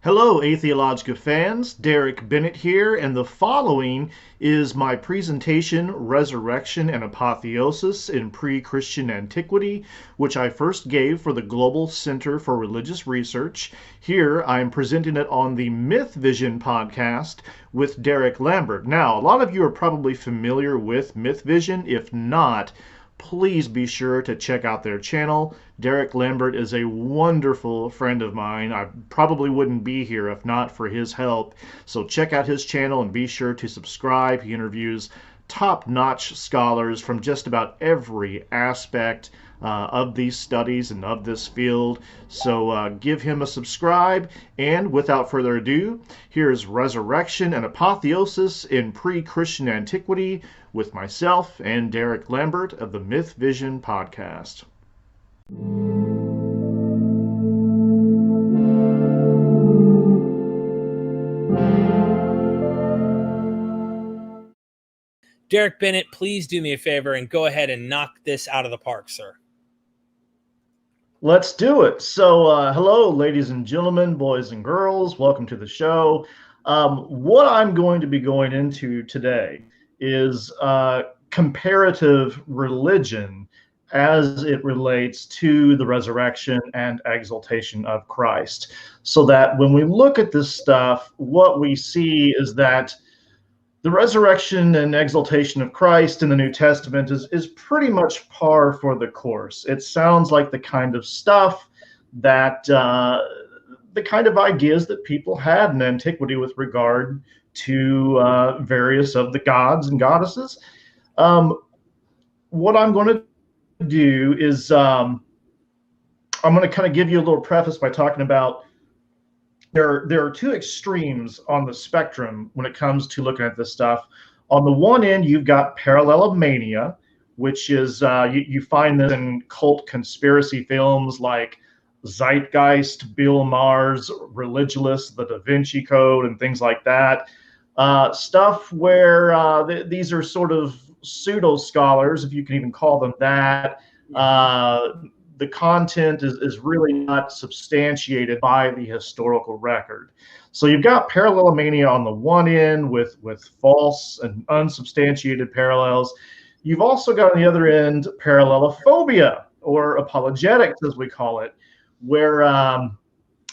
Hello, Atheologica fans. Derek Bennett here, and the following is my presentation, Resurrection and Apotheosis in Pre-Christian Antiquity, which I first gave for the Global Center for Religious Research. Here, I'm presenting it on the Myth Vision podcast with Derek Lambert. Now, a lot of you are probably familiar with Myth Vision. If not, please be sure to check out their channel. Derek Lambert is a wonderful friend of mine. I probably wouldn't be here if not for his help. So check out his channel and be sure to subscribe. He interviews top-notch scholars from just about every aspect of these studies and of this field. So give him a subscribe. And without further ado, here's Resurrection and Apotheosis in Pre-Christian Antiquity with myself and Derek Lambert of the Myth Vision podcast. Derek Bennett, please do me a favor and go ahead and knock this out of the park, sir. Let's do it. So hello, ladies and gentlemen, boys and girls. Welcome to the show. What I'm going to be going into today is comparative religion as it relates to the resurrection and exaltation of Christ. So that when we look at this stuff, what we see is that the resurrection and exaltation of Christ in the New Testament is pretty much par for the course. It sounds like the kind of stuff that, the kind of ideas that people had in antiquity with regard to various of the gods and goddesses. What I'm going to do is I'm going to kind of give you a little preface by talking about there are two extremes on the spectrum when it comes to looking at this stuff. On the one end, you've got parallelomania, which is you find this in cult conspiracy films like Zeitgeist, Bill Maher's Religulous, The Da Vinci Code, and things like that. Stuff where these are sort of pseudo scholars, if you can even call them that. The content is really not substantiated by the historical record. So you've got parallelomania on the one end with false and unsubstantiated parallels. You've also got on the other end parallelophobia, or apologetics as we call it, where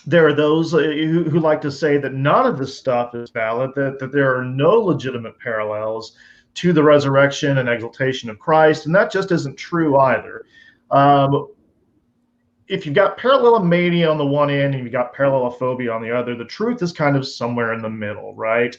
there are those who like to say that none of this stuff is valid, that there are no legitimate parallels to the resurrection and exaltation of Christ, and that just isn't true either. If you've got parallelomania on the one end and you've got parallelophobia on the other, the truth is kind of somewhere in the middle, right?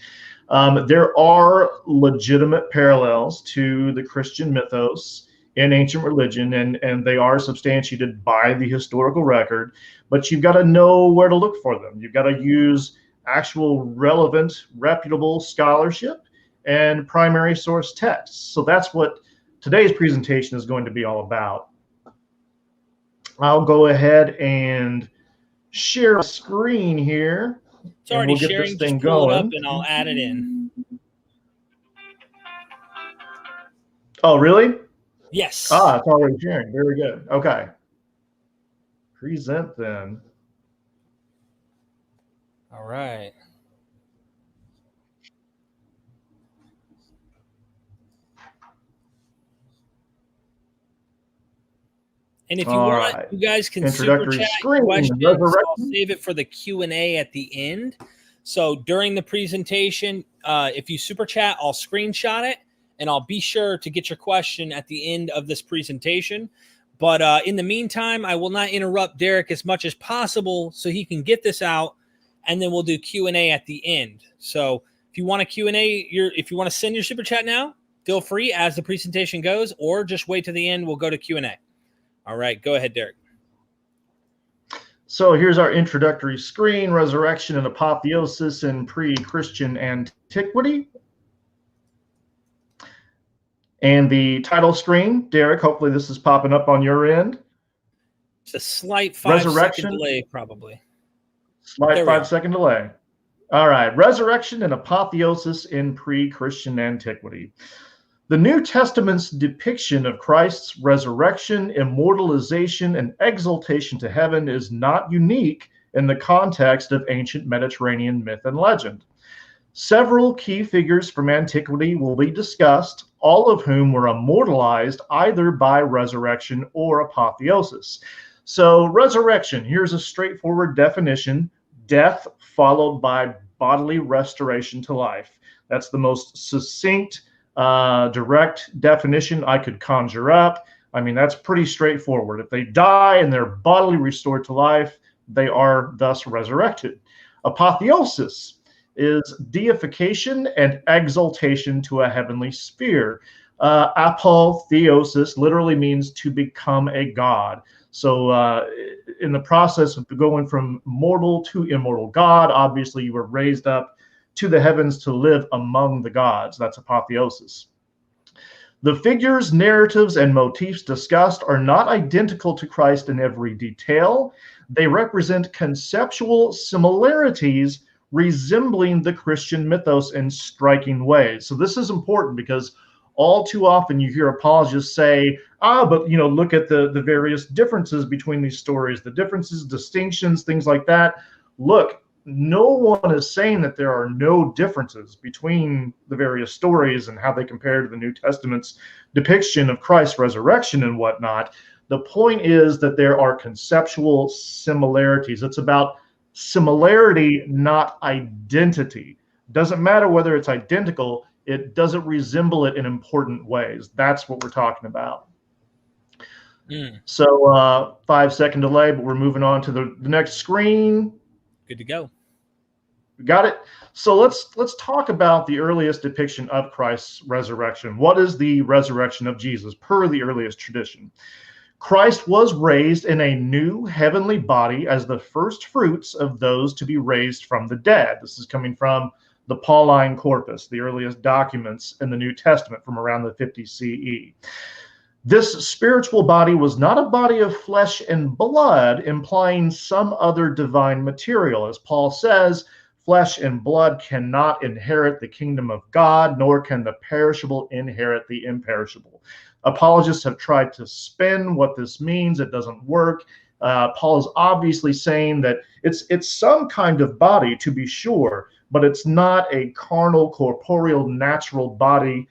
There are legitimate parallels to the Christian mythos in ancient religion, and they are substantiated by the historical record, but you've got to know where to look for them. You've got to use actual relevant, reputable scholarship and primary source texts. So that's what today's presentation is going to be all about. I'll go ahead and share a screen here. It's already we'll sharing. Get this thing just pull going. it up and I'll add it in. Oh, really? Yes. It's already sharing. Very good. Okay. Present then. All right. And if you want, you guys can super chat questions. I'll save it for the Q&A at the end. So during the presentation, if you super chat, I'll screenshot it, and I'll be sure to get your question at the end of this presentation. But in the meantime, I will not interrupt Derek as much as possible so he can get this out, and then we'll do Q&A at the end. So if you want a Q&A, if you want to send your super chat now, feel free as the presentation goes, or just wait to the end. We'll go to Q&A. All right, go ahead, Derek. So here's our introductory screen, Resurrection and Apotheosis in Pre-Christian Antiquity. And the title screen, Derek, hopefully this is popping up on your end. It's a slight 5-second delay, probably. Slight 5-second delay. All right, Resurrection and Apotheosis in Pre-Christian Antiquity. The New Testament's depiction of Christ's resurrection, immortalization, and exaltation to heaven is not unique in the context of ancient Mediterranean myth and legend. Several key figures from antiquity will be discussed, all of whom were immortalized either by resurrection or apotheosis. So resurrection, here's a straightforward definition: death followed by bodily restoration to life. That's the most succinct, direct definition I could conjure up. I mean, that's pretty straightforward. If they die and they're bodily restored to life, they are thus resurrected. Apotheosis is deification and exaltation to a heavenly sphere. Apotheosis literally means to become a god. So in the process of going from mortal to immortal god, obviously you were raised up to the heavens to live among the gods. That's apotheosis. The figures, narratives, and motifs discussed are not identical to Christ in every detail. They represent conceptual similarities resembling the Christian mythos in striking ways. So this is important because all too often you hear apologists say, but look at the various differences between these stories, the differences, distinctions, things like that. Look, no one is saying that there are no differences between the various stories and how they compare to the New Testament's depiction of Christ's resurrection and whatnot. The point is that there are conceptual similarities. It's about similarity, not identity. Doesn't matter whether it's identical, it doesn't resemble it in important ways. That's what we're talking about. So 5-second delay, but we're moving on to the next screen. Good to go. Got it. So let's talk about the earliest depiction of Christ's resurrection. What is the resurrection of Jesus per the earliest tradition? Christ was raised in a new heavenly body as the first fruits of those to be raised from the dead. This is coming from the Pauline corpus, the earliest documents in the New Testament from around the 50 CE. This spiritual body was not a body of flesh and blood, implying some other divine material. As Paul says, flesh and blood cannot inherit the kingdom of God, nor can the perishable inherit the imperishable. Apologists have tried to spin what this means. It doesn't work. Paul is obviously saying that it's some kind of body, to be sure, but it's not a carnal, corporeal, natural body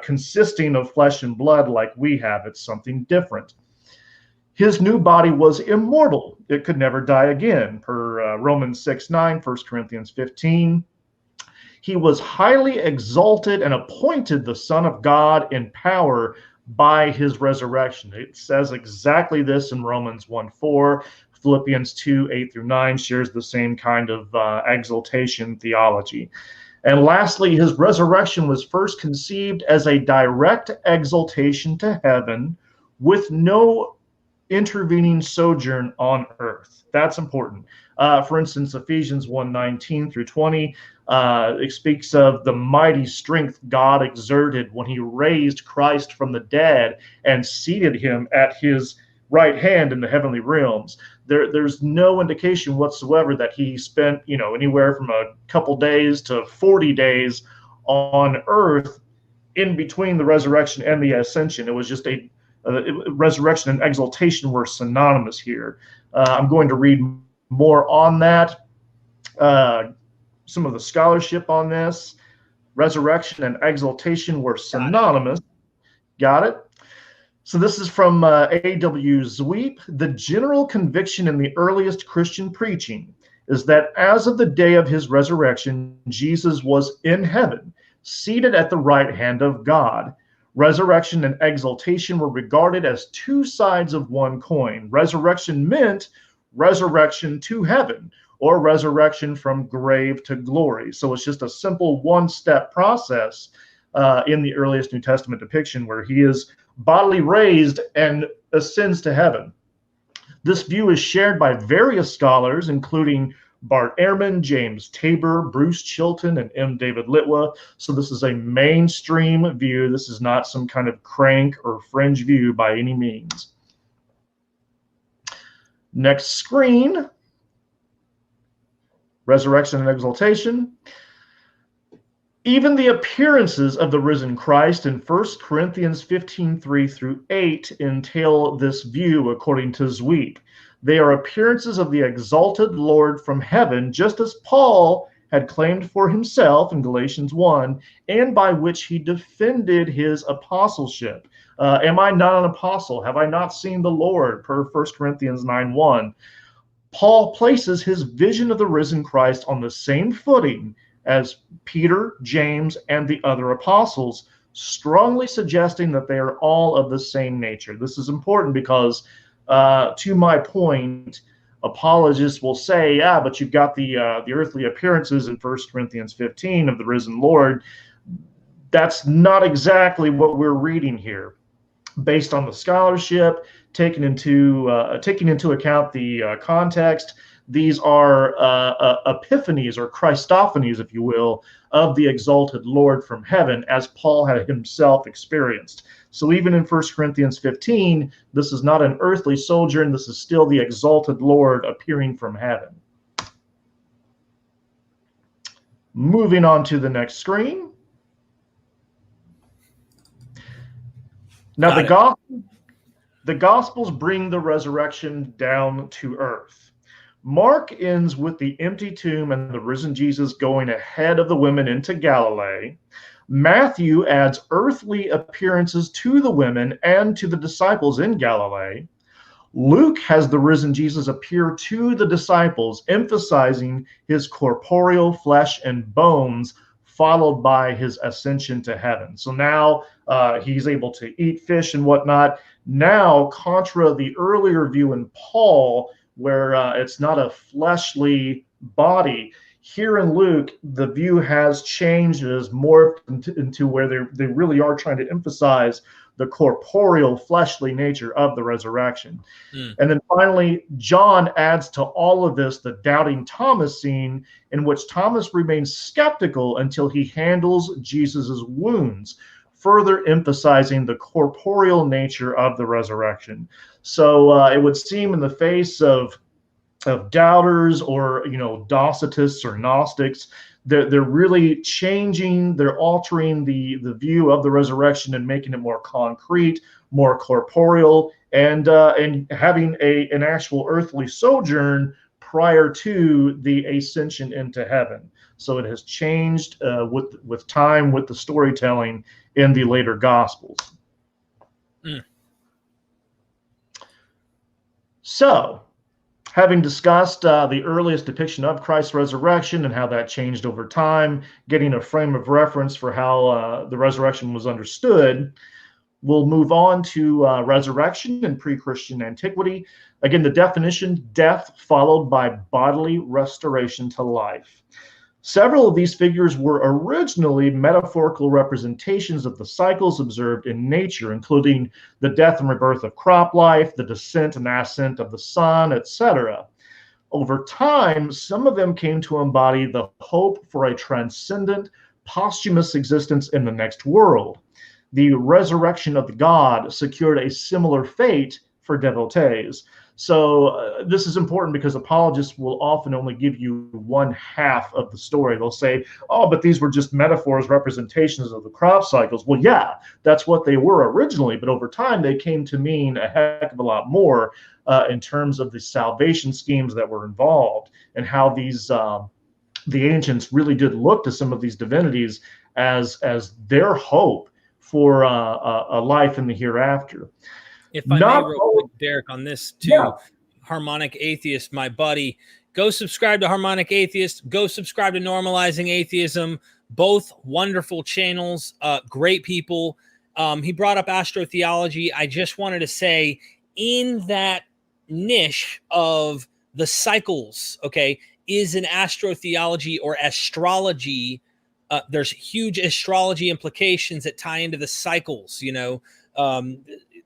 consisting of flesh and blood like we have. It's something different. His new body was immortal. It could never die again, per Romans 6:9, 1 Corinthians 15. He was highly exalted and appointed the Son of God in power by his resurrection. It says exactly this in Romans 1:4. Philippians 2:8-9 shares the same kind of exaltation theology. And lastly, his resurrection was first conceived as a direct exaltation to heaven with no intervening sojourn on earth. That's important. For instance, Ephesians 1:19-20 it speaks of the mighty strength God exerted when he raised Christ from the dead and seated him at his right hand in the heavenly realms. There's no indication whatsoever that he spent, anywhere from a couple days to 40 days on earth in between the resurrection and the ascension. It was just resurrection and exaltation were synonymous here. I'm going to read more on that. Some of the scholarship on this. Resurrection and exaltation were synonymous. Got it? So this is from A.W. Zweep. The general conviction in the earliest Christian preaching is that as of the day of his resurrection, Jesus was in heaven, seated at the right hand of God. Resurrection and exaltation were regarded as two sides of one coin. Resurrection meant resurrection to heaven, or resurrection from grave to glory. So it's just a simple one-step process in the earliest New Testament depiction where he is bodily raised and ascends to heaven. This view is shared by various scholars, including Bart Ehrman, James Tabor, Bruce Chilton, and M. David Litwa. So this is a mainstream view. This is not some kind of crank or fringe view by any means. Next screen. Resurrection and exaltation. Even the appearances of the risen Christ in 1 Corinthians 15:3-8 entail this view, according to Zweep. They are appearances of the exalted Lord from heaven, just as Paul had claimed for himself in Galatians 1, and by which he defended his apostleship. Am I not an apostle? Have I not seen the Lord? Per 1 Corinthians 9:1. Paul places his vision of the risen Christ on the same footing as Peter, James, and the other apostles, strongly suggesting that they are all of the same nature. This is important because, to my point, apologists will say, yeah, but you've got the earthly appearances in 1 Corinthians 15 of the risen Lord. That's not exactly what we're reading here. Based on the scholarship, taking into account the context, these are epiphanies or Christophanies, if you will, of the exalted Lord from heaven, as Paul had himself experienced. So even in 1 Corinthians 15, this is not an earthly sojourn. This is still the exalted Lord appearing from heaven. Moving on to the next screen. Now, the Gospels bring the resurrection down to earth. Mark ends with the empty tomb and the risen Jesus going ahead of the women into Galilee. Matthew adds earthly appearances to the women and to the disciples in Galilee. Luke has the risen Jesus appear to the disciples, emphasizing his corporeal flesh and bones, followed by his ascension to heaven. So now he's able to eat fish and whatnot. Now, contra the earlier view in Paul, where it's not a fleshly body, here in Luke, the view has changed. It has morphed into where they really are trying to emphasize the corporeal, fleshly nature of the resurrection. And then finally, John adds to all of this the doubting Thomas scene, in which Thomas remains skeptical until he handles Jesus's wounds, further emphasizing the corporeal nature of the resurrection. So it would seem in the face of doubters or, Docetists or Gnostics, they're really changing, they're altering the view of the resurrection and making it more concrete, more corporeal, and having an actual earthly sojourn prior to the ascension into heaven. So it has changed with time, with the storytelling in the later Gospels. So, having discussed the earliest depiction of Christ's resurrection and how that changed over time, getting a frame of reference for how the resurrection was understood, we'll move on to resurrection in pre-Christian antiquity. Again, the definition, death followed by bodily restoration to life. Several of these figures were originally metaphorical representations of the cycles observed in nature, including the death and rebirth of crop life, the descent and ascent of the sun, etc. Over time, some of them came to embody the hope for a transcendent, posthumous existence in the next world. The resurrection of the god secured a similar fate for devotees. So this is important because apologists will often only give you one half of the story. They'll say, oh, but these were just metaphors, representations of the crop cycles. Well, yeah, that's what they were originally, but over time they came to mean a heck of a lot more in terms of the salvation schemes that were involved and how these the ancients really did look to some of these divinities as their hope for a life in the hereafter. If I may, real quick, Derek, on this too, yeah. Harmonic Atheist, my buddy, go subscribe to Harmonic Atheist. Go subscribe to Normalizing Atheism. Both wonderful channels, great people. He brought up astrotheology. I just wanted to say, in that niche of the cycles, okay, is an astrotheology or astrology. There's huge astrology implications that tie into the cycles,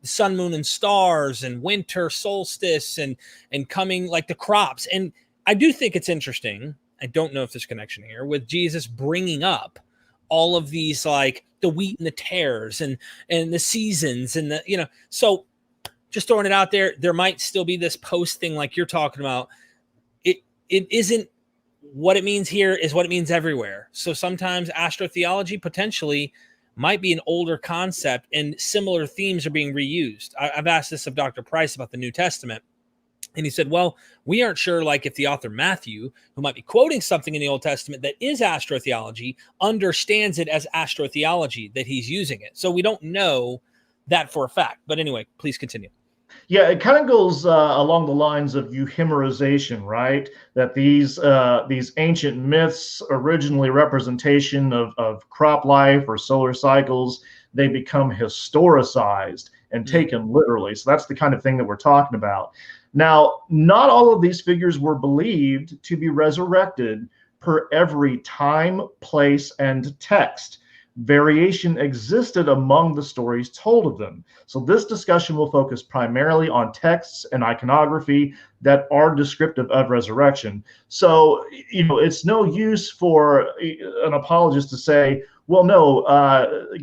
sun, moon, and stars, and winter solstice, and coming like the crops. And I do think it's interesting. I don't know if there's connection here with Jesus bringing up all of these, like the wheat and the tares and the seasons and the, so just throwing it out there, there might still be this post thing like you're talking about. It isn't what it means here is what it means everywhere. So sometimes astrotheology potentially might be an older concept and similar themes are being reused. I've asked this of Dr. Price about the New Testament. And he said, well, we aren't sure, like, if the author Matthew, who might be quoting something in the Old Testament that is astrotheology, understands it as astrotheology, that he's using it. So we don't know that for a fact. But anyway, please continue. Yeah, it kind of goes along the lines of euhemerization, right? That these ancient myths, originally representation of crop life or solar cycles, they become historicized and taken literally. So that's the kind of thing that we're talking about. Now, not all of these figures were believed to be resurrected per every time, place, and text. Variation existed among the stories told of them. So this discussion will focus primarily on texts and iconography that are descriptive of resurrection. So, it's no use for an apologist to say, well, no,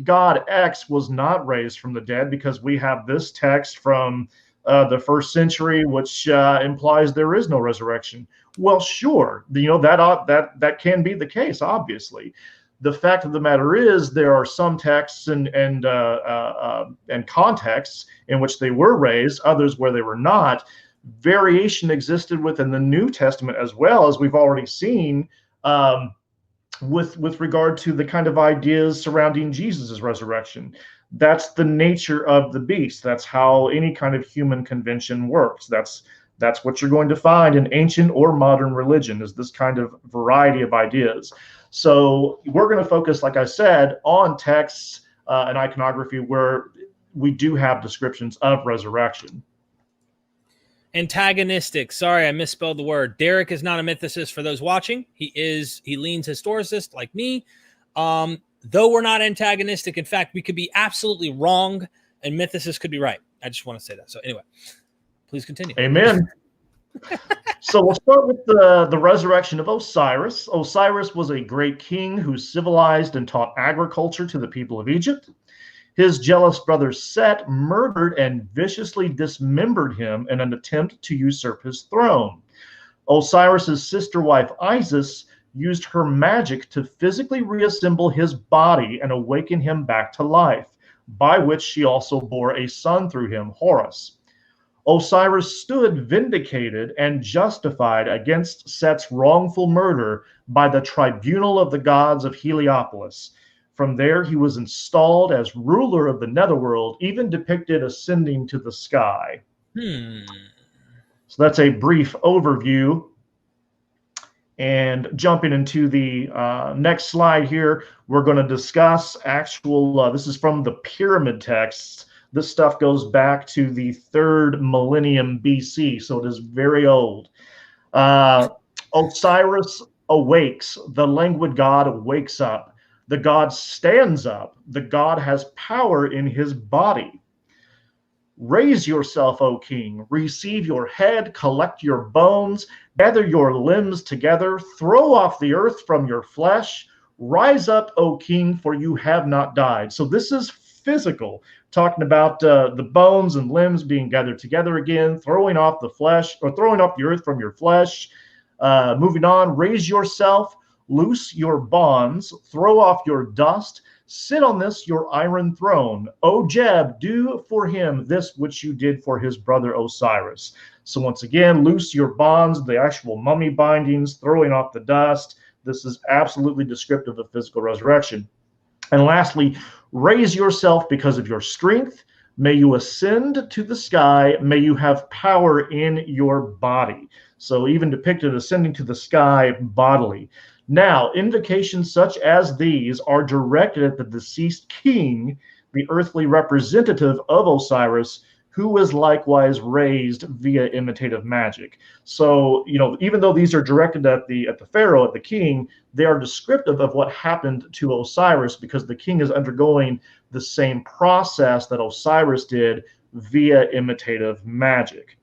God X was not raised from the dead because we have this text from the first century, which implies there is no resurrection. Well, sure, that can be the case, obviously. The fact of the matter is there are some texts and contexts in which they were raised, others where they were not. Variation existed within the New Testament as well, as we've already seen, with regard to the kind of ideas surrounding Jesus' resurrection. That's the nature of the beast. That's how any kind of human convention works. That's what you're going to find in ancient or modern religion, is this kind of variety of ideas. So we're going to focus, like I said, on texts and iconography where we do have descriptions of resurrection. Antagonistic. Sorry, I misspelled the word. Derek is not a mythicist for those watching. He leans historicist like me. Though we're not antagonistic, in fact, we could be absolutely wrong and mythicists could be right. I just want to say that. So anyway, please continue. Amen. So we'll start with the resurrection of Osiris. Osiris was a great king who civilized and taught agriculture to the people of Egypt. His jealous brother Set murdered and viciously dismembered him in an attempt to usurp his throne. Osiris's sister wife Isis used her magic to physically reassemble his body and awaken him back to life, by which she also bore a son through him, Horus. Osiris stood vindicated and justified against Set's wrongful murder by the tribunal of the gods of Heliopolis. From there, he was installed as ruler of the netherworld, even depicted ascending to the sky. So that's a brief overview. And jumping into the next slide here, we're going to discuss actual, this is from the pyramid texts. This stuff goes back to the 3rd millennium BC, so it is very old. Osiris awakes. The languid god wakes up. The god stands up. The god has power in his body. Raise yourself, O king. Receive your head, collect your bones, gather your limbs together, throw off the earth from your flesh. Rise up, O king, for you have not died. So this is physical, talking about the bones and limbs being gathered together again, throwing off the flesh, or throwing off the earth from your flesh. Moving on, raise yourself, loose your bonds, throw off your dust, sit on this your iron throne. O Jeb, do for him this which you did for his brother Osiris. So once again, loose your bonds, the actual mummy bindings, throwing off the dust. This is absolutely descriptive of physical resurrection. And lastly, raise yourself because of your strength. May you ascend to the sky. May you have power in your body. So even depicted ascending to the sky bodily. Now, invocations such as these are directed at the deceased king, the earthly representative of Osiris, who was likewise raised via imitative magic. So, even though these are directed at the pharaoh, at the king, they are descriptive of what happened to Osiris, because the king is undergoing the same process that Osiris did via imitative magic.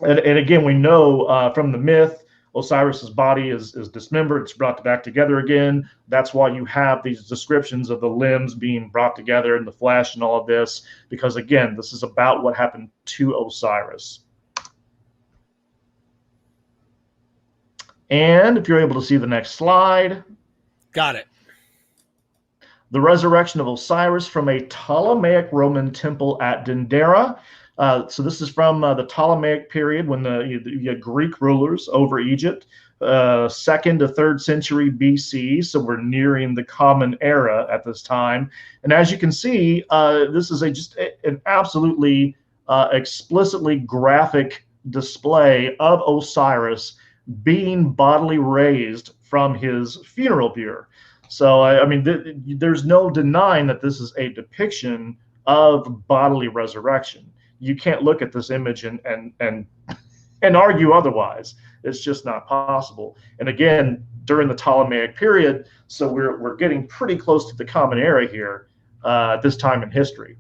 And again, we know from the myth, Osiris's body is dismembered, it's brought back together again. That's why you have these descriptions of the limbs being brought together in the flesh and all of this, because again, this is about what happened to Osiris. And if you're able to see the next slide. Got it. The resurrection of Osiris from a Ptolemaic Roman temple at Dindera. So this is from the Ptolemaic period when you had Greek rulers over Egypt, 2nd to 3rd century BC. So we're nearing the Common Era at this time. And as you can see, this is just an absolutely explicitly graphic display of Osiris being bodily raised from his funeral bier. So, I mean, there's no denying that this is a depiction of bodily resurrection. You can't look at this image and argue otherwise. It's just not possible. And again, during the Ptolemaic period, so we're getting pretty close to the Common Era here at this time in history.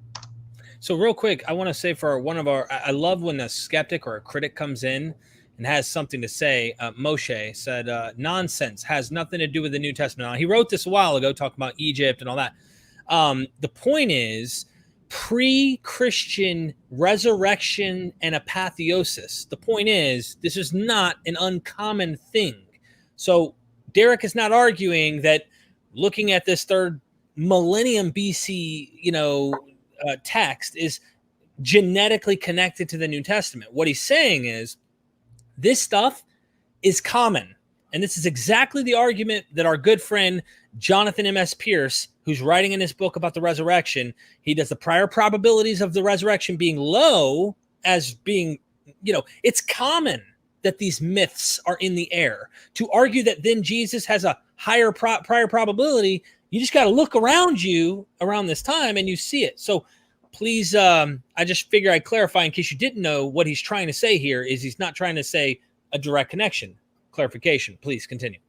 So real quick, I want to say for one of our, I love when a skeptic or a critic comes in and has something to say. Moshe said, nonsense, has nothing to do with the New Testament. Now, he wrote this a while ago talking about Egypt and all that. The point is, pre-Christian resurrection and apotheosis. The point is, this is not an uncommon thing. So Derek is not arguing that looking at this 3rd millennium BC, text is genetically connected to the New Testament. What he's saying is this stuff is common. And this is exactly the argument that our good friend Jonathan M.S. Pierce, who's writing in his book about the resurrection, he does the prior probabilities of the resurrection being low as being, it's common that these myths are in the air. To argue that then Jesus has a higher prior probability, you just got to look around you around this time and you see it. So please, I just figure I'd clarify in case you didn't know what he's trying to say here is he's not trying to say a direct connection. Clarification, please continue.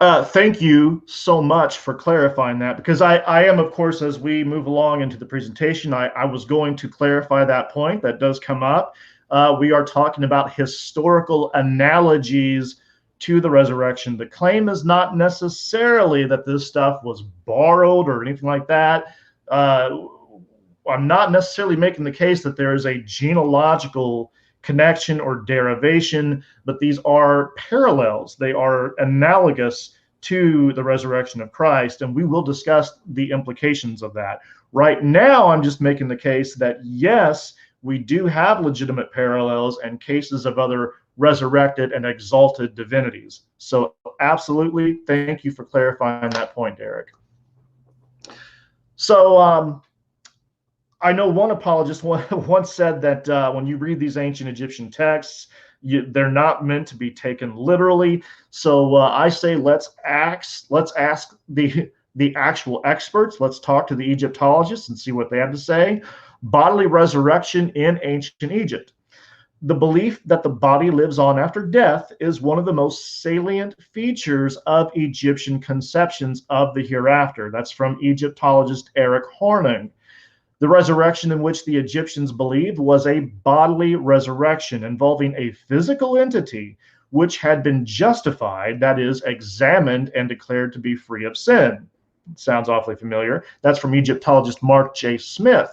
Thank you so much for clarifying that, because I am, of course, as we move along into the presentation, I was going to clarify that point that does come up. We are talking about historical analogies to the resurrection. The claim is not necessarily that this stuff was borrowed or anything like that. I'm not necessarily making the case that there is a genealogical connection or derivation, but these are parallels. They are analogous to the resurrection of Christ, and we will discuss the implications of that. Right now, I'm just making the case that, yes, we do have legitimate parallels and cases of other resurrected and exalted divinities. So absolutely, thank you for clarifying that point, Derek. So I know one apologist once said that when you read these ancient Egyptian texts, they're not meant to be taken literally. So I say let's ask the actual experts. Let's talk to the Egyptologists and see what they have to say. Bodily resurrection in ancient Egypt. The belief that the body lives on after death is one of the most salient features of Egyptian conceptions of the hereafter. That's from Egyptologist Eric Horning. The resurrection in which the Egyptians believed was a bodily resurrection involving a physical entity which had been justified, that is, examined and declared to be free of sin. Sounds awfully familiar. That's from Egyptologist Mark J. Smith.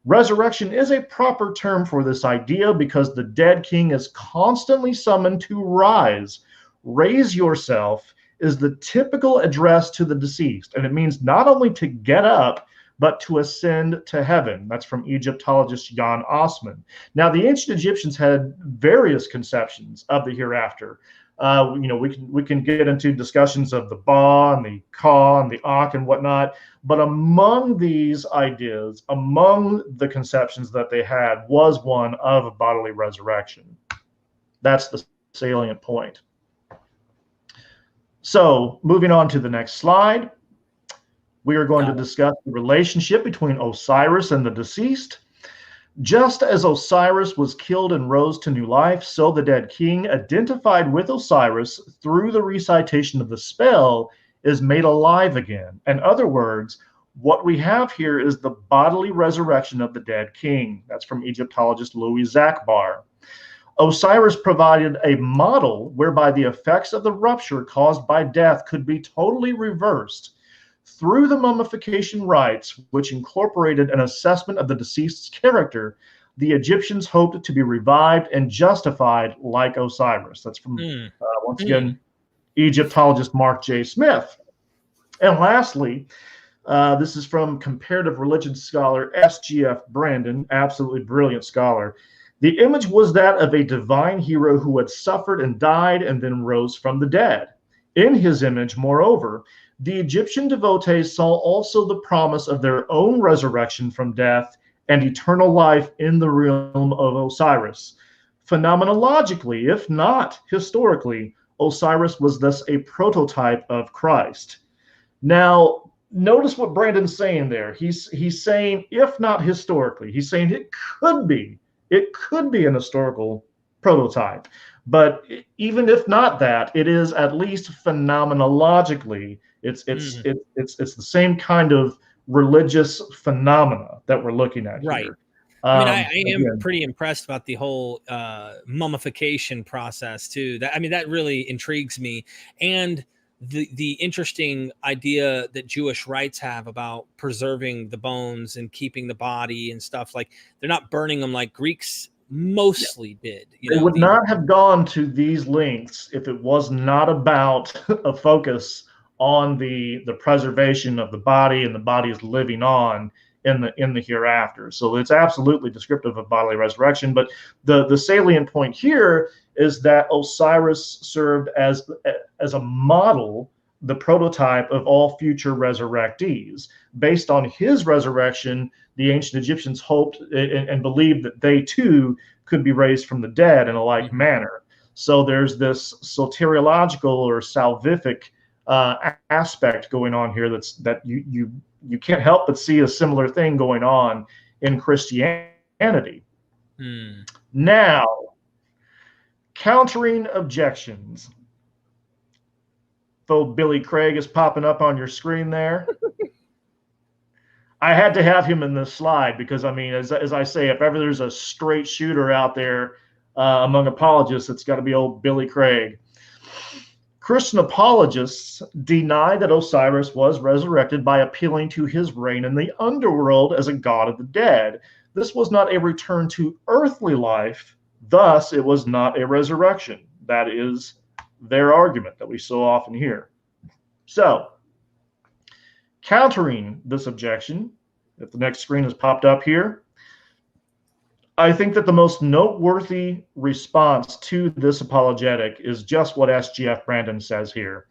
Resurrection is a proper term for this idea because the dead king is constantly summoned to rise. Raise yourself is the typical address to the deceased, and it means not only to get up, but to ascend to heaven. That's from Egyptologist Jan Osman. Now, the ancient Egyptians had various conceptions of the hereafter. We can get into discussions of the Ba and the Ka and the Ak and whatnot, but among these ideas, among the conceptions that they had, was one of bodily resurrection. That's the salient point. So, moving on to the next slide. We are going to discuss the relationship between Osiris and the deceased. Just as Osiris was killed and rose to new life, so the dead king, identified with Osiris through the recitation of the spell, is made alive again. In other words, what we have here is the bodily resurrection of the dead king. That's from Egyptologist Louis Zachbar. Osiris provided a model whereby the effects of the rupture caused by death could be totally reversed. Through the mummification rites, which incorporated an assessment of the deceased's character, the Egyptians hoped to be revived and justified like Osiris. That's from, once again, Egyptologist Mark J. Smith. And lastly, This is from comparative religion scholar S.G.F. Brandon, absolutely brilliant scholar. The image was that of a divine hero who had suffered and died and then rose from the dead. In his image, moreover, the Egyptian devotees saw also the promise of their own resurrection from death and eternal life in the realm of Osiris. Phenomenologically, if not historically, Osiris was thus a prototype of Christ. Now, notice what Brandon's saying there. He's saying, if not historically, he's saying it could be an historical prototype. But even if not that, it is at least phenomenologically, it's the same kind of religious phenomena that we're looking at right here. I mean, I am pretty impressed about the whole mummification process too. That really intrigues me, and the interesting idea that Jewish rites have about preserving the bones and keeping the body and stuff. Like, they're not burning them like Greeks mostly did. They would not have gone to these lengths if it was not about a focus on the preservation of the body and the body's living on in the hereafter. So it's absolutely descriptive of bodily resurrection. But the salient point here is that Osiris served as a model, the prototype of all future resurrectees. Based on his resurrection, the ancient Egyptians hoped and believed that they too could be raised from the dead in a like manner. So there's this soteriological or salvific aspect going on here that you can't help but see a similar thing going on in Christianity. Now, countering objections. Though Billy Craig is popping up on your screen there. I had to have him in this slide because, I mean, as I say, if ever there's a straight shooter out there among apologists, it's got to be old Billy Craig. Christian apologists deny that Osiris was resurrected by appealing to his reign in the underworld as a god of the dead. This was not a return to earthly life, thus it was not a resurrection. That is their argument that we so often hear. So, countering this objection, if the next screen has popped up here, I think that the most noteworthy response to this apologetic is just what S.G.F. Brandon says here.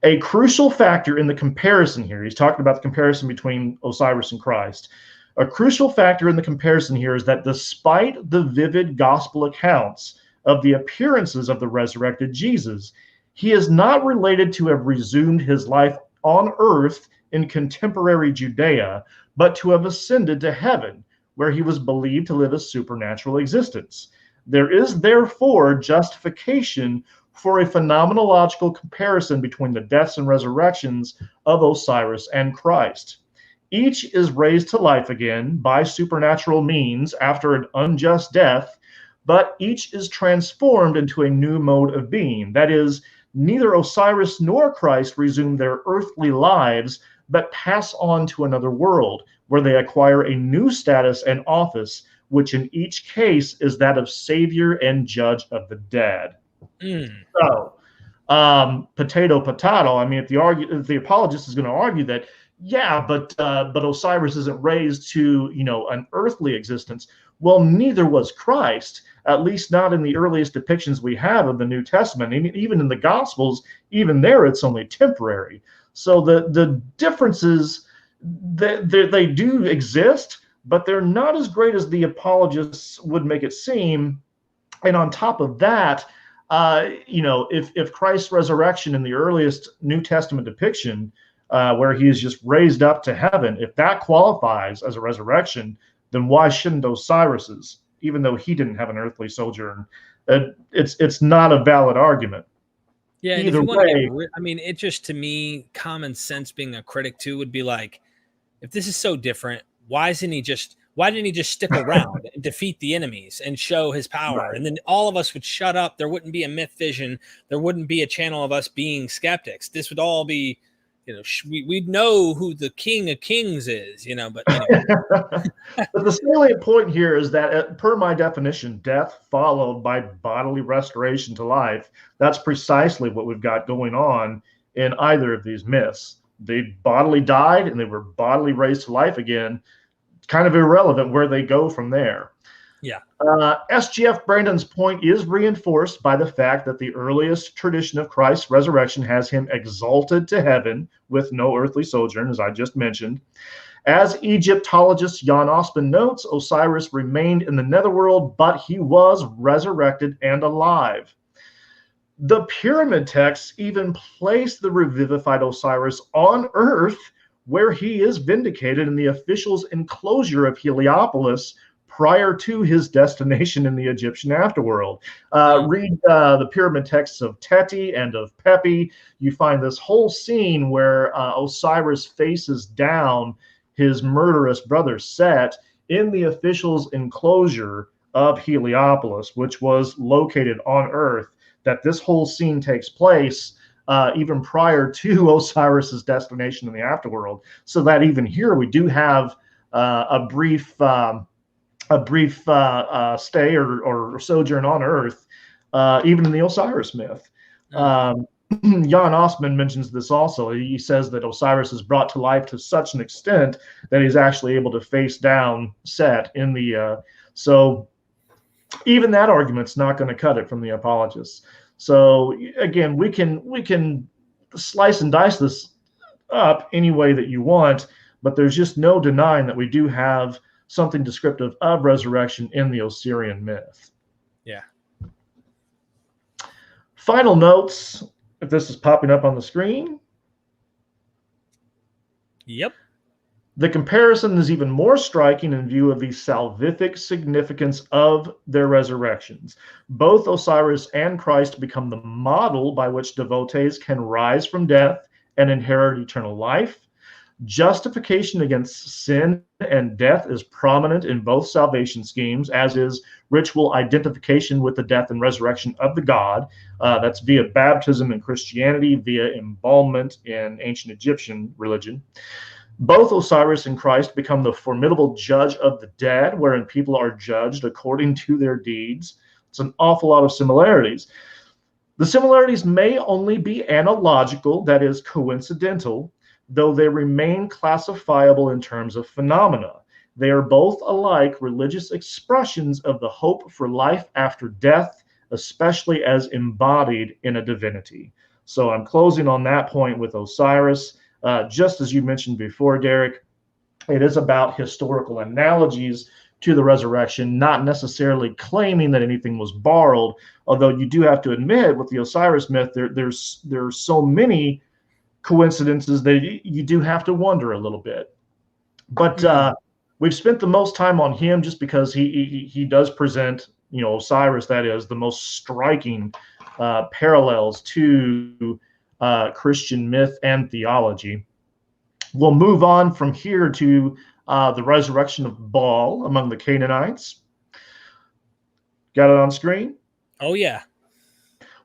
A crucial factor in the comparison here, he's talking about the comparison between Osiris and Christ. A crucial factor in the comparison here is that despite the vivid gospel accounts of the appearances of the resurrected Jesus, he is not related to have resumed his life on earth in contemporary Judea, but to have ascended to heaven, where he was believed to live a supernatural existence. There is therefore justification for a phenomenological comparison between the deaths and resurrections of Osiris and Christ. Each is raised to life again by supernatural means after an unjust death, but each is transformed into a new mode of being. That is, neither Osiris nor Christ resume their earthly lives, but pass on to another world, where they acquire a new status and office, which in each case is that of savior and judge of the dead. So, potato. I mean, if the apologist is going to argue that, yeah, but Osiris isn't raised to, an earthly existence. Well, neither was Christ, at least not in the earliest depictions we have of the New Testament. Even in the Gospels, even there, it's only temporary. So the differences, they do exist, but they're not as great as the apologists would make it seem. And on top of that, if Christ's resurrection in the earliest New Testament depiction, where he is just raised up to heaven, if that qualifies as a resurrection, then why shouldn't Osiris's, even though he didn't have an earthly sojourn? It's not a valid argument. Yeah, and either way, it just, to me, common sense being a critic too would be like, if this is so different, why didn't he just stick around and defeat the enemies and show his power? Right. And then all of us would shut up. There wouldn't be a myth vision. There wouldn't be a channel of us being skeptics. This would all be, we'd know who the King of Kings is, but anyway. But the salient point here is that, per my definition, death followed by bodily restoration to life, that's precisely what we've got going on in either of these myths. They bodily died and they were bodily raised to life again. Kind of irrelevant where they go from there. Yeah. SGF Brandon's point is reinforced by the fact that the earliest tradition of Christ's resurrection has him exalted to heaven with no earthly sojourn, as I just mentioned. As Egyptologist Jan Osman notes, Osiris remained in the netherworld, but he was resurrected and alive. The pyramid texts even place the revivified Osiris on earth, where he is vindicated in the official's enclosure of Heliopolis prior to his destination in the Egyptian afterworld. Read the pyramid texts of Teti and of Pepi. You find this whole scene where Osiris faces down his murderous brother Set in the official's enclosure of Heliopolis, which was located on Earth, that this whole scene takes place even prior to Osiris's destination in the afterworld. So that even here we do have a brief stay or sojourn on Earth, even in the Osiris myth. Jan Osman mentions this also. He says that Osiris is brought to life to such an extent that he's actually able to face down Set in the. So even that argument's not going to cut it from the apologists. So again, we can slice and dice this up any way that you want, but there's just no denying that we do have something descriptive of resurrection in the Osirian myth. Yeah. Final notes, if this is popping up on the screen. Yep. The comparison is even more striking in view of the salvific significance of their resurrections. Both Osiris and Christ become the model by which devotees can rise from death and inherit eternal life. Justification against sin and death is prominent in both salvation schemes, as is ritual identification with the death and resurrection of the god. That's via baptism in Christianity, via embalmment in ancient Egyptian religion. Both Osiris and Christ become the formidable judge of the dead, wherein people are judged according to their deeds. It's an awful lot of similarities. The similarities may only be analogical, that is, coincidental, though they remain classifiable in terms of phenomena. They are both alike religious expressions of the hope for life after death, especially as embodied in a divinity. So I'm closing on that point with Osiris. Just as you mentioned before, Derek, it is about historical analogies to the resurrection, not necessarily claiming that anything was borrowed, although you do have to admit with the Osiris myth, there's so many coincidences that you do have to wonder a little bit. But we've spent the most time on him just because he does present, Osiris, that is, the most striking parallels to Christian myth and theology. We'll move on from here to the resurrection of Baal among the Canaanites. Got it on screen? Oh, yeah.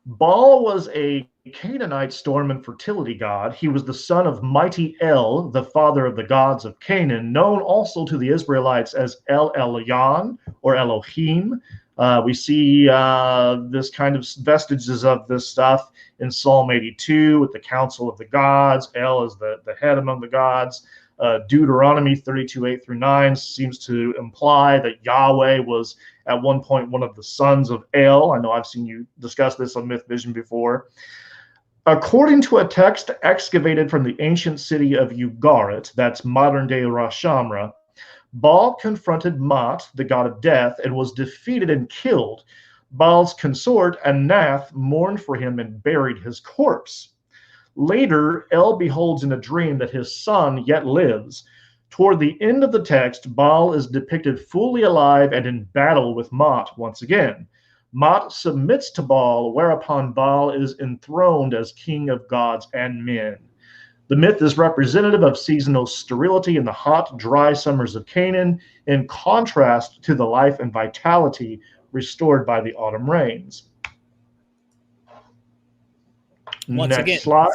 Baal was a Canaanite storm and fertility god. He was the son of mighty El, the father of the gods of Canaan, known also to the Israelites as El Elyon or Elohim. We see this kind of vestiges of this stuff in Psalm 82 with the council of the gods. El is the head among the gods. Deuteronomy 32:8-9 seems to imply that Yahweh was at one point one of the sons of El. I know I've seen you discuss this on Myth Vision before. According to a text excavated from the ancient city of Ugarit, that's modern-day Ras Shamra, Baal confronted Mot, the god of death, and was defeated and killed. Baal's consort, Anath, mourned for him and buried his corpse. Later, El beholds in a dream that his son yet lives. Toward the end of the text, Baal is depicted fully alive and in battle with Mot once again. Mot submits to Baal, whereupon Baal is enthroned as king of gods and men. The myth is representative of seasonal sterility in the hot, dry summers of Canaan, in contrast to the life and vitality restored by the autumn rains. Once Next again, slide.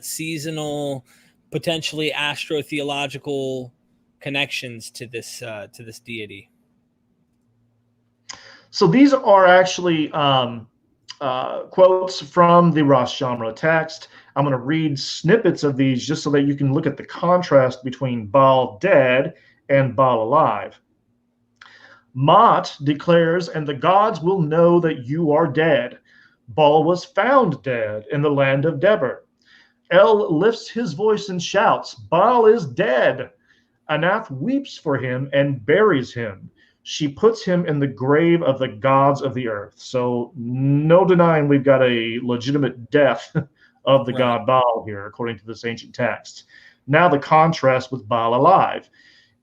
seasonal, potentially astrotheological connections to this deity. So these are actually quotes from the Ras Shamra text. I'm going to read snippets of these just so that you can look at the contrast between Baal dead and Baal alive. Mot declares, and the gods will know that you are dead. Baal was found dead in the land of Deber. El lifts his voice and shouts, Baal is dead. Anath weeps for him and buries him. She puts him in the grave of the gods of the earth. So no denying we've got a legitimate death of the god Baal here, according to this ancient text. Now the contrast with Baal alive.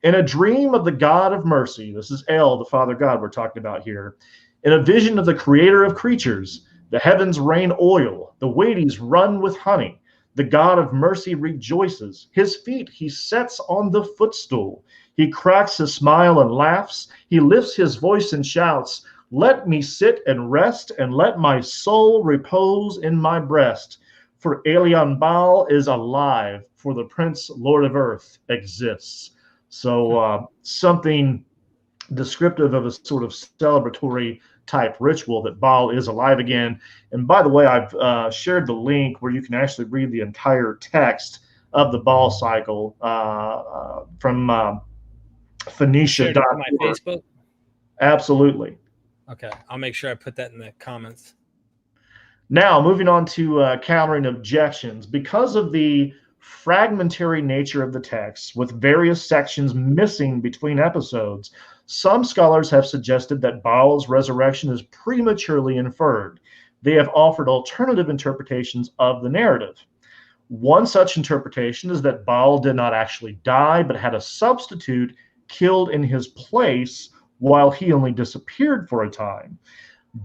In a dream of the God of mercy, this is El, the Father God we're talking about here, in a vision of the creator of creatures, the heavens rain oil, the Wades run with honey. The God of mercy rejoices. His feet he sets on the footstool. He cracks his smile and laughs. He lifts his voice and shouts, let me sit and rest, and let my soul repose in my breast. For Elion Baal is alive, for the Prince Lord of Earth exists. So something descriptive of a sort of celebratory type ritual that Baal is alive again. And by the way, I've shared the link where you can actually read the entire text of the Baal cycle from Phoenicia. On my Facebook? Absolutely. Okay, I'll make sure I put that in the comments. Now, moving on to countering objections. Because of the fragmentary nature of the text, with various sections missing between episodes, some scholars have suggested that Baal's resurrection is prematurely inferred. They have offered alternative interpretations of the narrative. One such interpretation is that Baal did not actually die, but had a substitute killed in his place while he only disappeared for a time.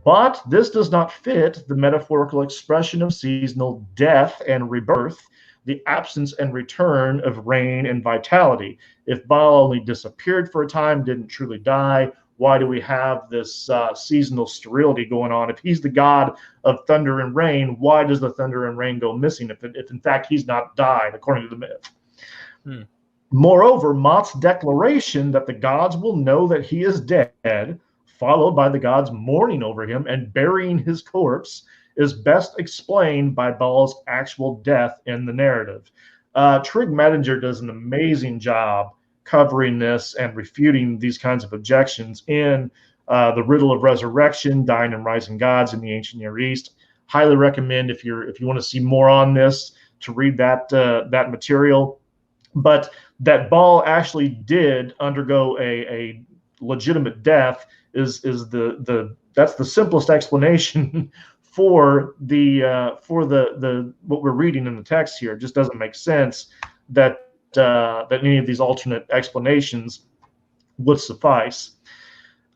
But this does not fit the metaphorical expression of seasonal death and rebirth, the absence and return of reign and vitality. If Baal only disappeared for a time, didn't truly die, why do we have this seasonal sterility going on? If he's the god of thunder and rain, why does the thunder and rain go missing if in fact he's not died, according to the myth? Moreover, Mot's declaration that the gods will know that he is dead, followed by the gods mourning over him and burying his corpse, is best explained by Baal's actual death in the narrative. Trig Mettinger does an amazing job covering this and refuting these kinds of objections in The Riddle of Resurrection, Dying and Rising Gods in the Ancient Near East. Highly recommend if you want to see more on this to read that material. But that Baal actually did undergo a legitimate death is that's the simplest explanation for the what we're reading in the text here. It just doesn't make sense that any of these alternate explanations would suffice.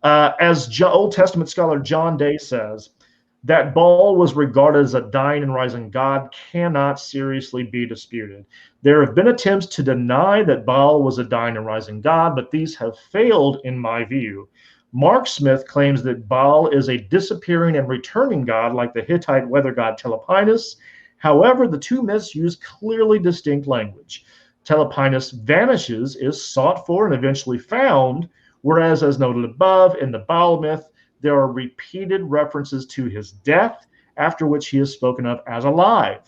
As Old Testament scholar John Day says, that Baal was regarded as a dying and rising god cannot seriously be disputed. There have been attempts to deny that Baal was a dying and rising god, but these have failed in my view. Mark Smith claims that Baal is a disappearing and returning god like the Hittite weather god Tlepoinos. However, the two myths use clearly distinct language. Tlepoinos vanishes, is sought for, and eventually found, whereas, as noted above, in the Baal myth, there are repeated references to his death, after which he is spoken of as alive.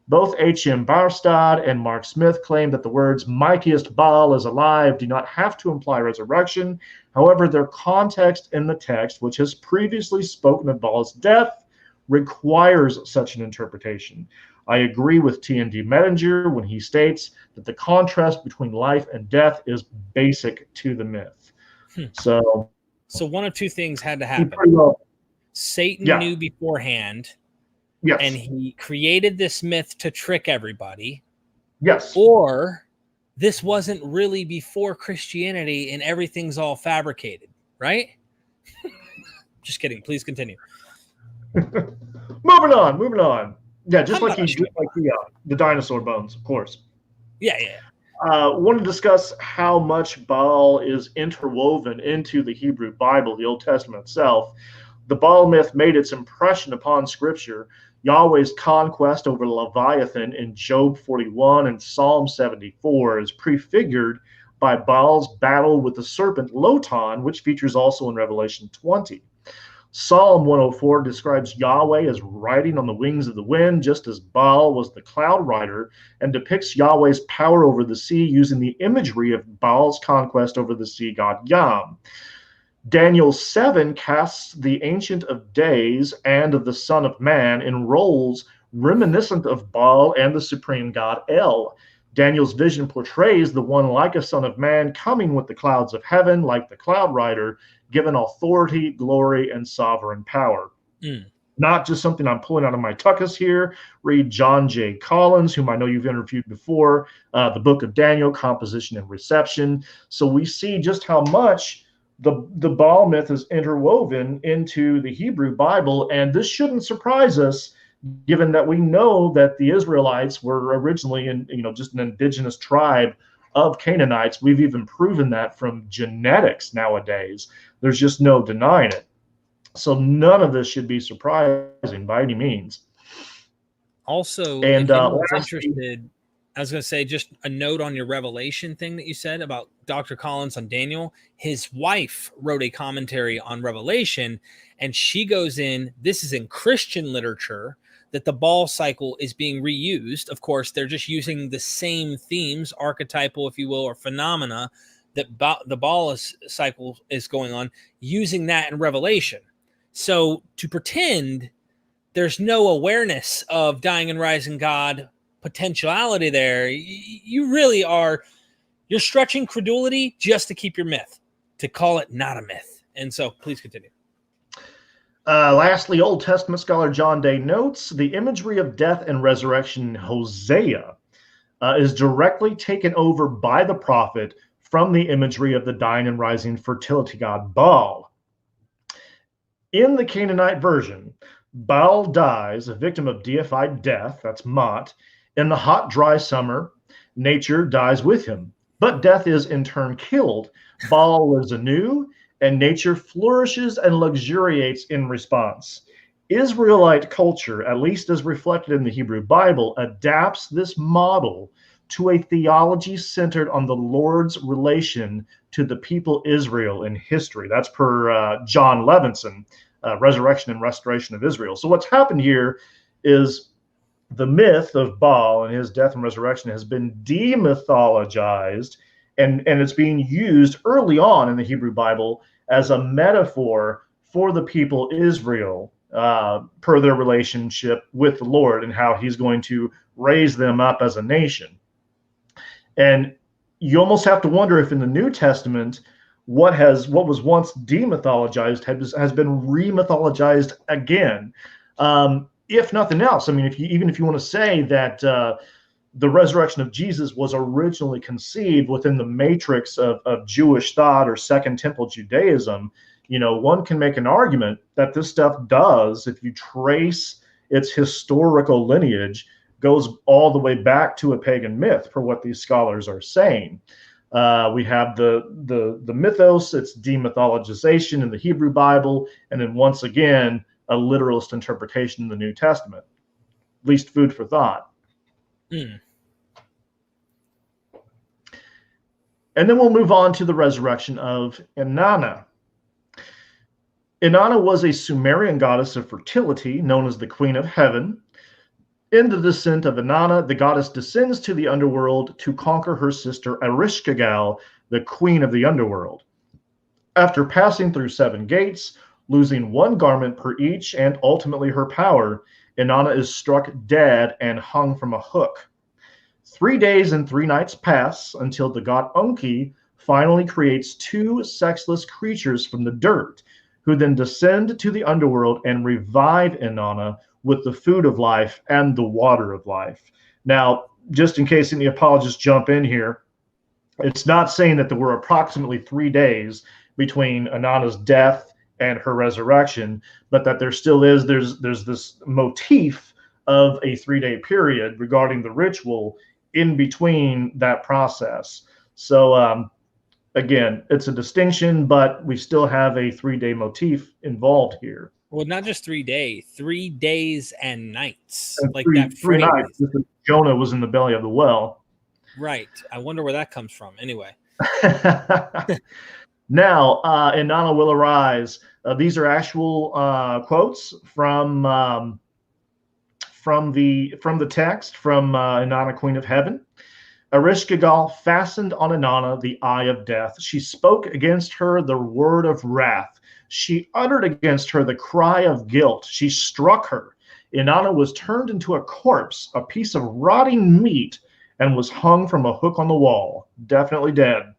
Both H.M. Barstad and Mark Smith claim that the words mightiest Baal is alive do not have to imply resurrection. However, their context in the text, which has previously spoken of Baal's death, requires such an interpretation. I agree with T.N.D. Mettinger when he states that the contrast between life and death is basic to the myth. So one of two things had to happen. Satan knew beforehand. Yes. And he created this myth to trick everybody. Yes. Or this wasn't really before Christianity and everything's all fabricated, right? Just kidding. Please continue. Moving on. Yeah, just like the dinosaur bones, of course. Yeah. Want to discuss how much Baal is interwoven into the Hebrew Bible, the Old Testament itself. The Baal myth made its impression upon Scripture. Yahweh's conquest over Leviathan in Job 41 and Psalm 74 is prefigured by Baal's battle with the serpent Lotan, which features also in Revelation 20. Psalm 104 describes Yahweh as riding on the wings of the wind, just as Baal was the cloud rider, and depicts Yahweh's power over the sea using the imagery of Baal's conquest over the sea god Yam. Daniel 7 casts the Ancient of Days and of the Son of Man in roles reminiscent of Baal and the supreme god El. Daniel's vision portrays the one like a son of man coming with the clouds of heaven, like the cloud rider, given authority, glory, and sovereign power. Not just something I'm pulling out of my tuckus here. Read John J. Collins, whom I know you've interviewed before, the Book of Daniel, Composition and Reception. So we see just how much the Baal myth is interwoven into the Hebrew Bible, and this shouldn't surprise us, given that we know that the Israelites were originally just an indigenous tribe of Canaanites. We've even proven that from genetics nowadays. There's just no denying it. So none of this should be surprising by any means. Also, and I was interested, I was going to say, just a note on your Revelation thing that you said about Dr. Collins on Daniel. His wife wrote a commentary on Revelation, and she goes in, this is in Christian literature, that the Baal cycle is being reused. Of course, they're just using the same themes, archetypal, if you will, or phenomena that the Baal cycle is going on, using that in Revelation. So to pretend there's no awareness of dying and rising God potentiality there, you really are, you're stretching credulity just to keep your myth, to call it not a myth. And so please continue. Lastly, Old Testament scholar John Day notes the imagery of death and resurrection in Hosea is directly taken over by the prophet from the imagery of the dying and rising fertility god Baal. In the Canaanite version, Baal dies, a victim of deified death, that's Mot. In the hot, dry summer, nature dies with him, but death is in turn killed. Baal lives anew, and nature flourishes and luxuriates in response. Israelite culture, at least as reflected in the Hebrew Bible, adapts this model to a theology centered on the Lord's relation to the people Israel in history. That's per John Levinson, Resurrection and Restoration of Israel. So what's happened here is the myth of Baal and his death and resurrection has been demythologized, and it's being used early on in the Hebrew Bible as a metaphor for the people Israel, per their relationship with the Lord and how he's going to raise them up as a nation. And you almost have to wonder if in the New Testament, what was once demythologized has been remythologized again. If nothing else, I mean, even if you want to say that the resurrection of Jesus was originally conceived within the matrix of Jewish thought or Second Temple Judaism, one can make an argument that this stuff does, if you trace its historical lineage, goes all the way back to a pagan myth for what these scholars are saying. We have the mythos, its demythologization in the Hebrew Bible, and then once again, a literalist interpretation in the New Testament. At least food for thought. And then we'll move on to the resurrection of Inanna. Inanna was a Sumerian goddess of fertility, known as the Queen of Heaven. In the descent of Inanna, the goddess descends to the underworld to conquer her sister Ereshkigal, the queen of the underworld. After passing through 7 gates, losing 1 garment per each, and ultimately her power, Inanna is struck dead and hung from a hook. 3 days and 3 nights pass until the god Unki finally creates 2 sexless creatures from the dirt, who then descend to the underworld and revive Inanna with the food of life and the water of life. Now, just in case any apologists jump in here, it's not saying that there were approximately 3 days between Inanna's death and her resurrection, but that there still is, there's this motif of a 3-day period regarding the ritual in between that process. So again, it's a distinction, but we still have a 3-day motif involved here. Well, not just 3 days, 3 days and nights. And like three, that three nights. Jonah was in the belly of the well. Right. I wonder where that comes from. Anyway. Now, Inanna will arise These are actual quotes from the text from Inanna, Queen of Heaven. Ereshkigal fastened on Inanna the eye of death. She spoke against her the word of wrath. She uttered against her the cry of guilt. She struck her. Inanna was turned into a corpse, a piece of rotting meat, and was hung from a hook on the wall. Definitely dead.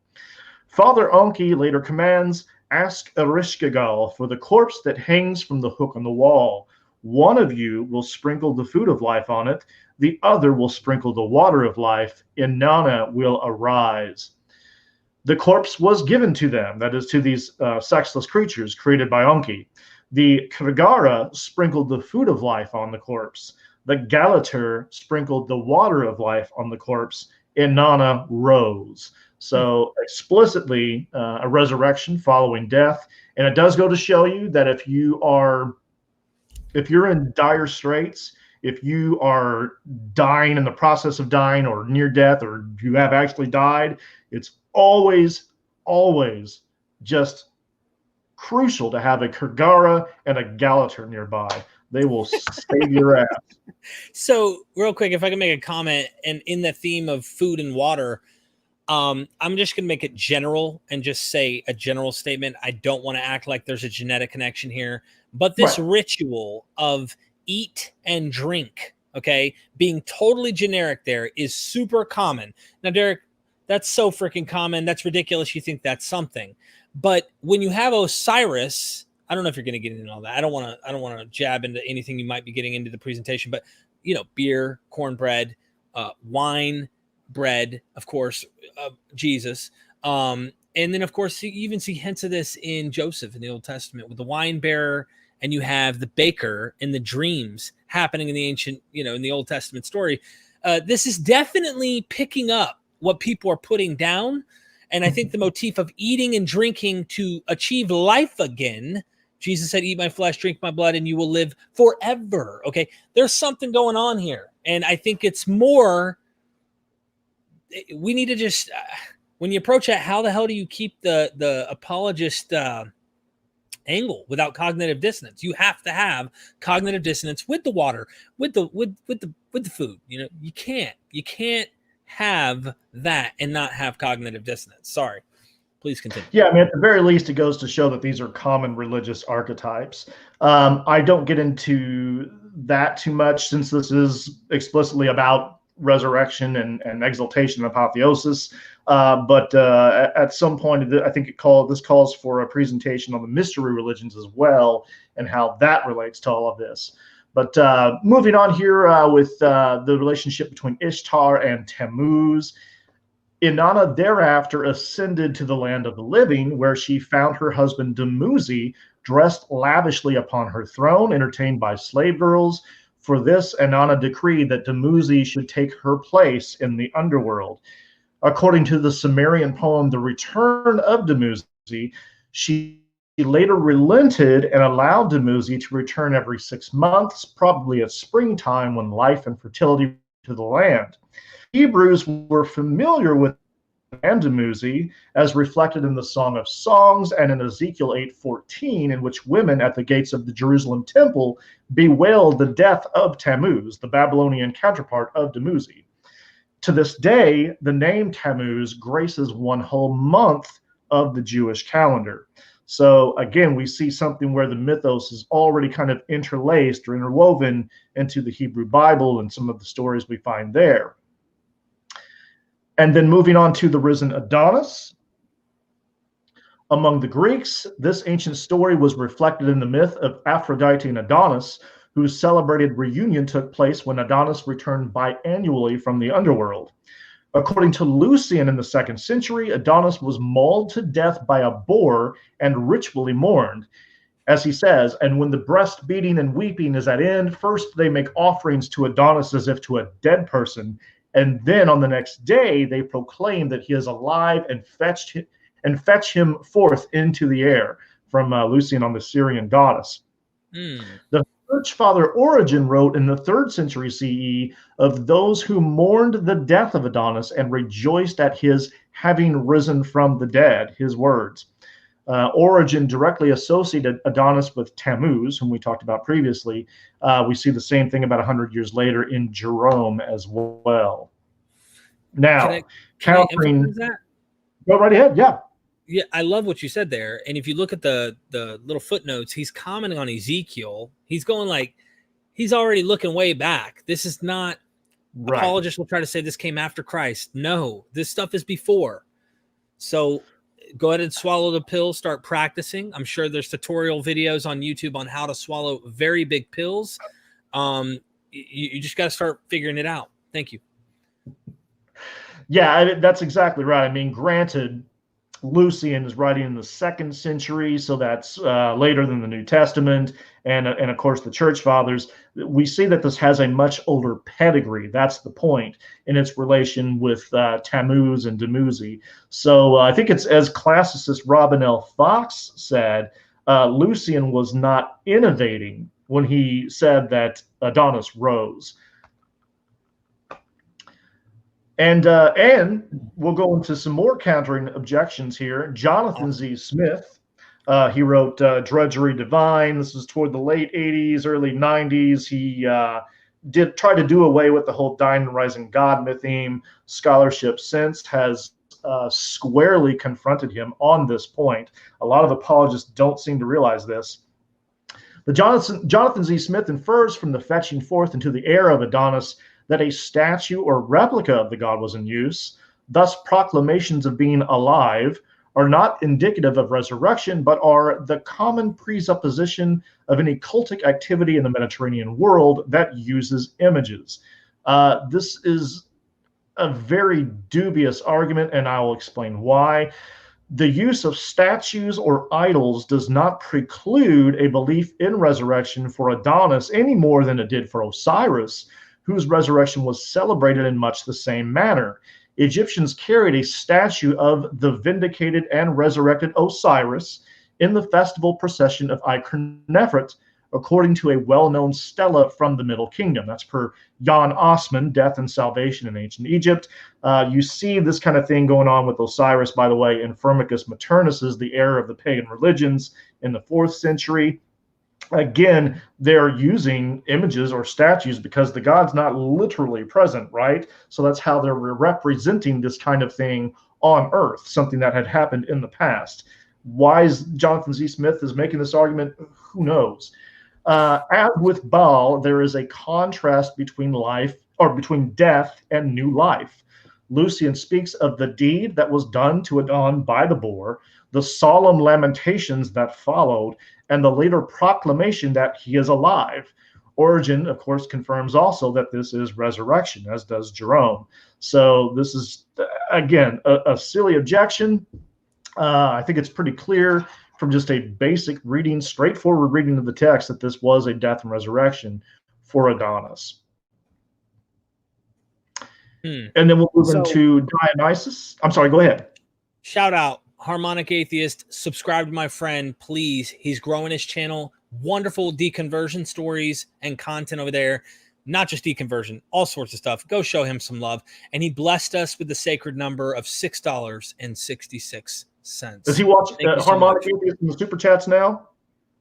Father Enki later commands, ask Ereshkigal for the corpse that hangs from the hook on the wall. One of you will sprinkle the food of life on it. The other will sprinkle the water of life. Inanna will arise. The corpse was given to them, that is, to these sexless creatures created by Enki. The Krigara sprinkled the food of life on the corpse. The Galater sprinkled the water of life on the corpse. Inanna rose. So explicitly a resurrection following death. And it does go to show you that if you're in dire straits, if you are dying in the process of dying or near death, or you have actually died, it's always just crucial to have a Krigara and a Galater nearby. They will save your ass. So real quick, if I can make a comment, and in the theme of food and water, I'm just going to make it general and just say a general statement. I don't want to act like there's a genetic connection here, but this ritual of eat and drink, okay, being totally generic there is super common. Now, Derek, that's so freaking common. That's ridiculous. You think that's something. But when you have Osiris, I don't know if you're going to get into all that. I don't want to jab into anything you might be getting into the presentation, but beer, cornbread, wine, bread, of course, Jesus. And then, of course, you even see hints of this in Joseph in the Old Testament with the wine bearer, and you have the baker in the dreams happening in the ancient, in the Old Testament story. This is definitely picking up what people are putting down. And I think the motif of eating and drinking to achieve life again, Jesus said, eat my flesh, drink my blood, and you will live forever. Okay. There's something going on here. And I think it's more, we need to just, when you approach that, how the hell do you keep the apologist angle without cognitive dissonance? You have to have cognitive dissonance with the water, with the food. You can't have that and not have cognitive dissonance. Sorry. Please continue. Yeah, I mean, at the very least, it goes to show that these are common religious archetypes. I don't get into that too much since this is explicitly about resurrection and exaltation and apotheosis. But at some point, I think this calls for a presentation on the mystery religions as well and how that relates to all of this. But moving on here with the relationship between Ishtar and Tammuz, Inanna thereafter ascended to the land of the living, where she found her husband Dumuzi dressed lavishly upon her throne, entertained by slave girls. For this, Inanna decreed that Dumuzi should take her place in the underworld. According to the Sumerian poem, The Return of Dumuzi, she later relented and allowed Dumuzi to return every 6 months, probably at springtime when life and fertility to the land. Hebrews were familiar with Dumuzi, as reflected in the Song of Songs and in Ezekiel 8:14, in which women at the gates of the Jerusalem temple bewailed the death of Tammuz, the Babylonian counterpart of Dumuzi. To this day, the name Tammuz graces one whole month of the Jewish calendar. So again, we see something where the mythos is already kind of interlaced or interwoven into the Hebrew Bible and some of the stories we find there. And then moving on to the risen Adonis. Among the Greeks, this ancient story was reflected in the myth of Aphrodite and Adonis, whose celebrated reunion took place when Adonis returned biannually from the underworld. According to Lucian in the 2nd century, Adonis was mauled to death by a boar and ritually mourned. As he says, and when the breast beating and weeping is at end, first they make offerings to Adonis as if to a dead person, and then on the next day they proclaim that he is alive and fetch him forth into the air, from Lucian on the Syrian goddess. The Church Father Origen wrote in the 3rd century CE of those who mourned the death of Adonis and rejoiced at his having risen from the dead, his words. Origen directly associated Adonis with Tammuz, whom we talked about previously. We see the same thing about 100 years later in Jerome as well. Now, countering that? Go right ahead. Yeah. Yeah, I love what you said there. And if you look at the little footnotes, he's commenting on Ezekiel. He's going like, he's already looking way back. This is not, right. Apologists will try to say this came after Christ. No, this stuff is before. So go ahead and swallow the pill, start practicing. I'm sure there's tutorial videos on YouTube on how to swallow very big pills. You just got to start figuring it out. Thank you. Yeah, that's exactly right. I mean, granted, Lucian is writing in the 2nd century, so that's later than the New Testament, and of course the Church Fathers. We see that this has a much older pedigree. That's the point in its relation with Tammuz and Dumuzi. So I think it's as classicist Robin L. Fox said, Lucian was not innovating when he said that Adonis rose. And we'll go into some more countering objections here. Jonathan Z. Smith, he wrote Drudgery Divine. This was toward the late 80s, early 90s. He did try to do away with the whole dying and rising God mytheme. Scholarship since has squarely confronted him on this point. A lot of apologists don't seem to realize this. But Jonathan Z. Smith infers from the fetching forth into the air of Adonis that a statue or replica of the god was in use. Thus, proclamations of being alive are not indicative of resurrection, but are the common presupposition of any cultic activity in the Mediterranean world that uses images. This is a very dubious argument, and I will explain why. The use of statues or idols does not preclude a belief in resurrection for Adonis any more than it did for Osiris, whose resurrection was celebrated in much the same manner. Egyptians carried a statue of the vindicated and resurrected Osiris in the festival procession of Ikernefret, according to a well-known stela from the Middle Kingdom. That's per Jan Osman, Death and Salvation in Ancient Egypt. You see this kind of thing going on with Osiris, by the way, in Firmicus Maternus, the heir of the pagan religions in the 4th century. Again, they're using images or statues because the god's not literally present, right? So that's how they're representing this kind of thing on Earth, something that had happened in the past. Why is Jonathan Z. Smith is making this argument? Who knows? As with Baal, there is a contrast between death and new life. Lucian speaks of the deed that was done to Adon by the boar, the solemn lamentations that followed, and the later proclamation that he is alive. Origen, of course, confirms also that this is resurrection, as does Jerome. So this is, again, a silly objection. I think it's pretty clear from just a basic reading, straightforward reading of the text, that this was a death and resurrection for Adonis. And then we'll move into Dionysus. I'm sorry, go ahead. Shout out, Harmonic Atheist. Subscribe to my friend, please. He's growing his channel. Wonderful deconversion stories and content over there. Not just deconversion, all sorts of stuff. Go show him some love. And he blessed us with the sacred number of $6.66. Does he watch Harmonic Atheist in the super chats now?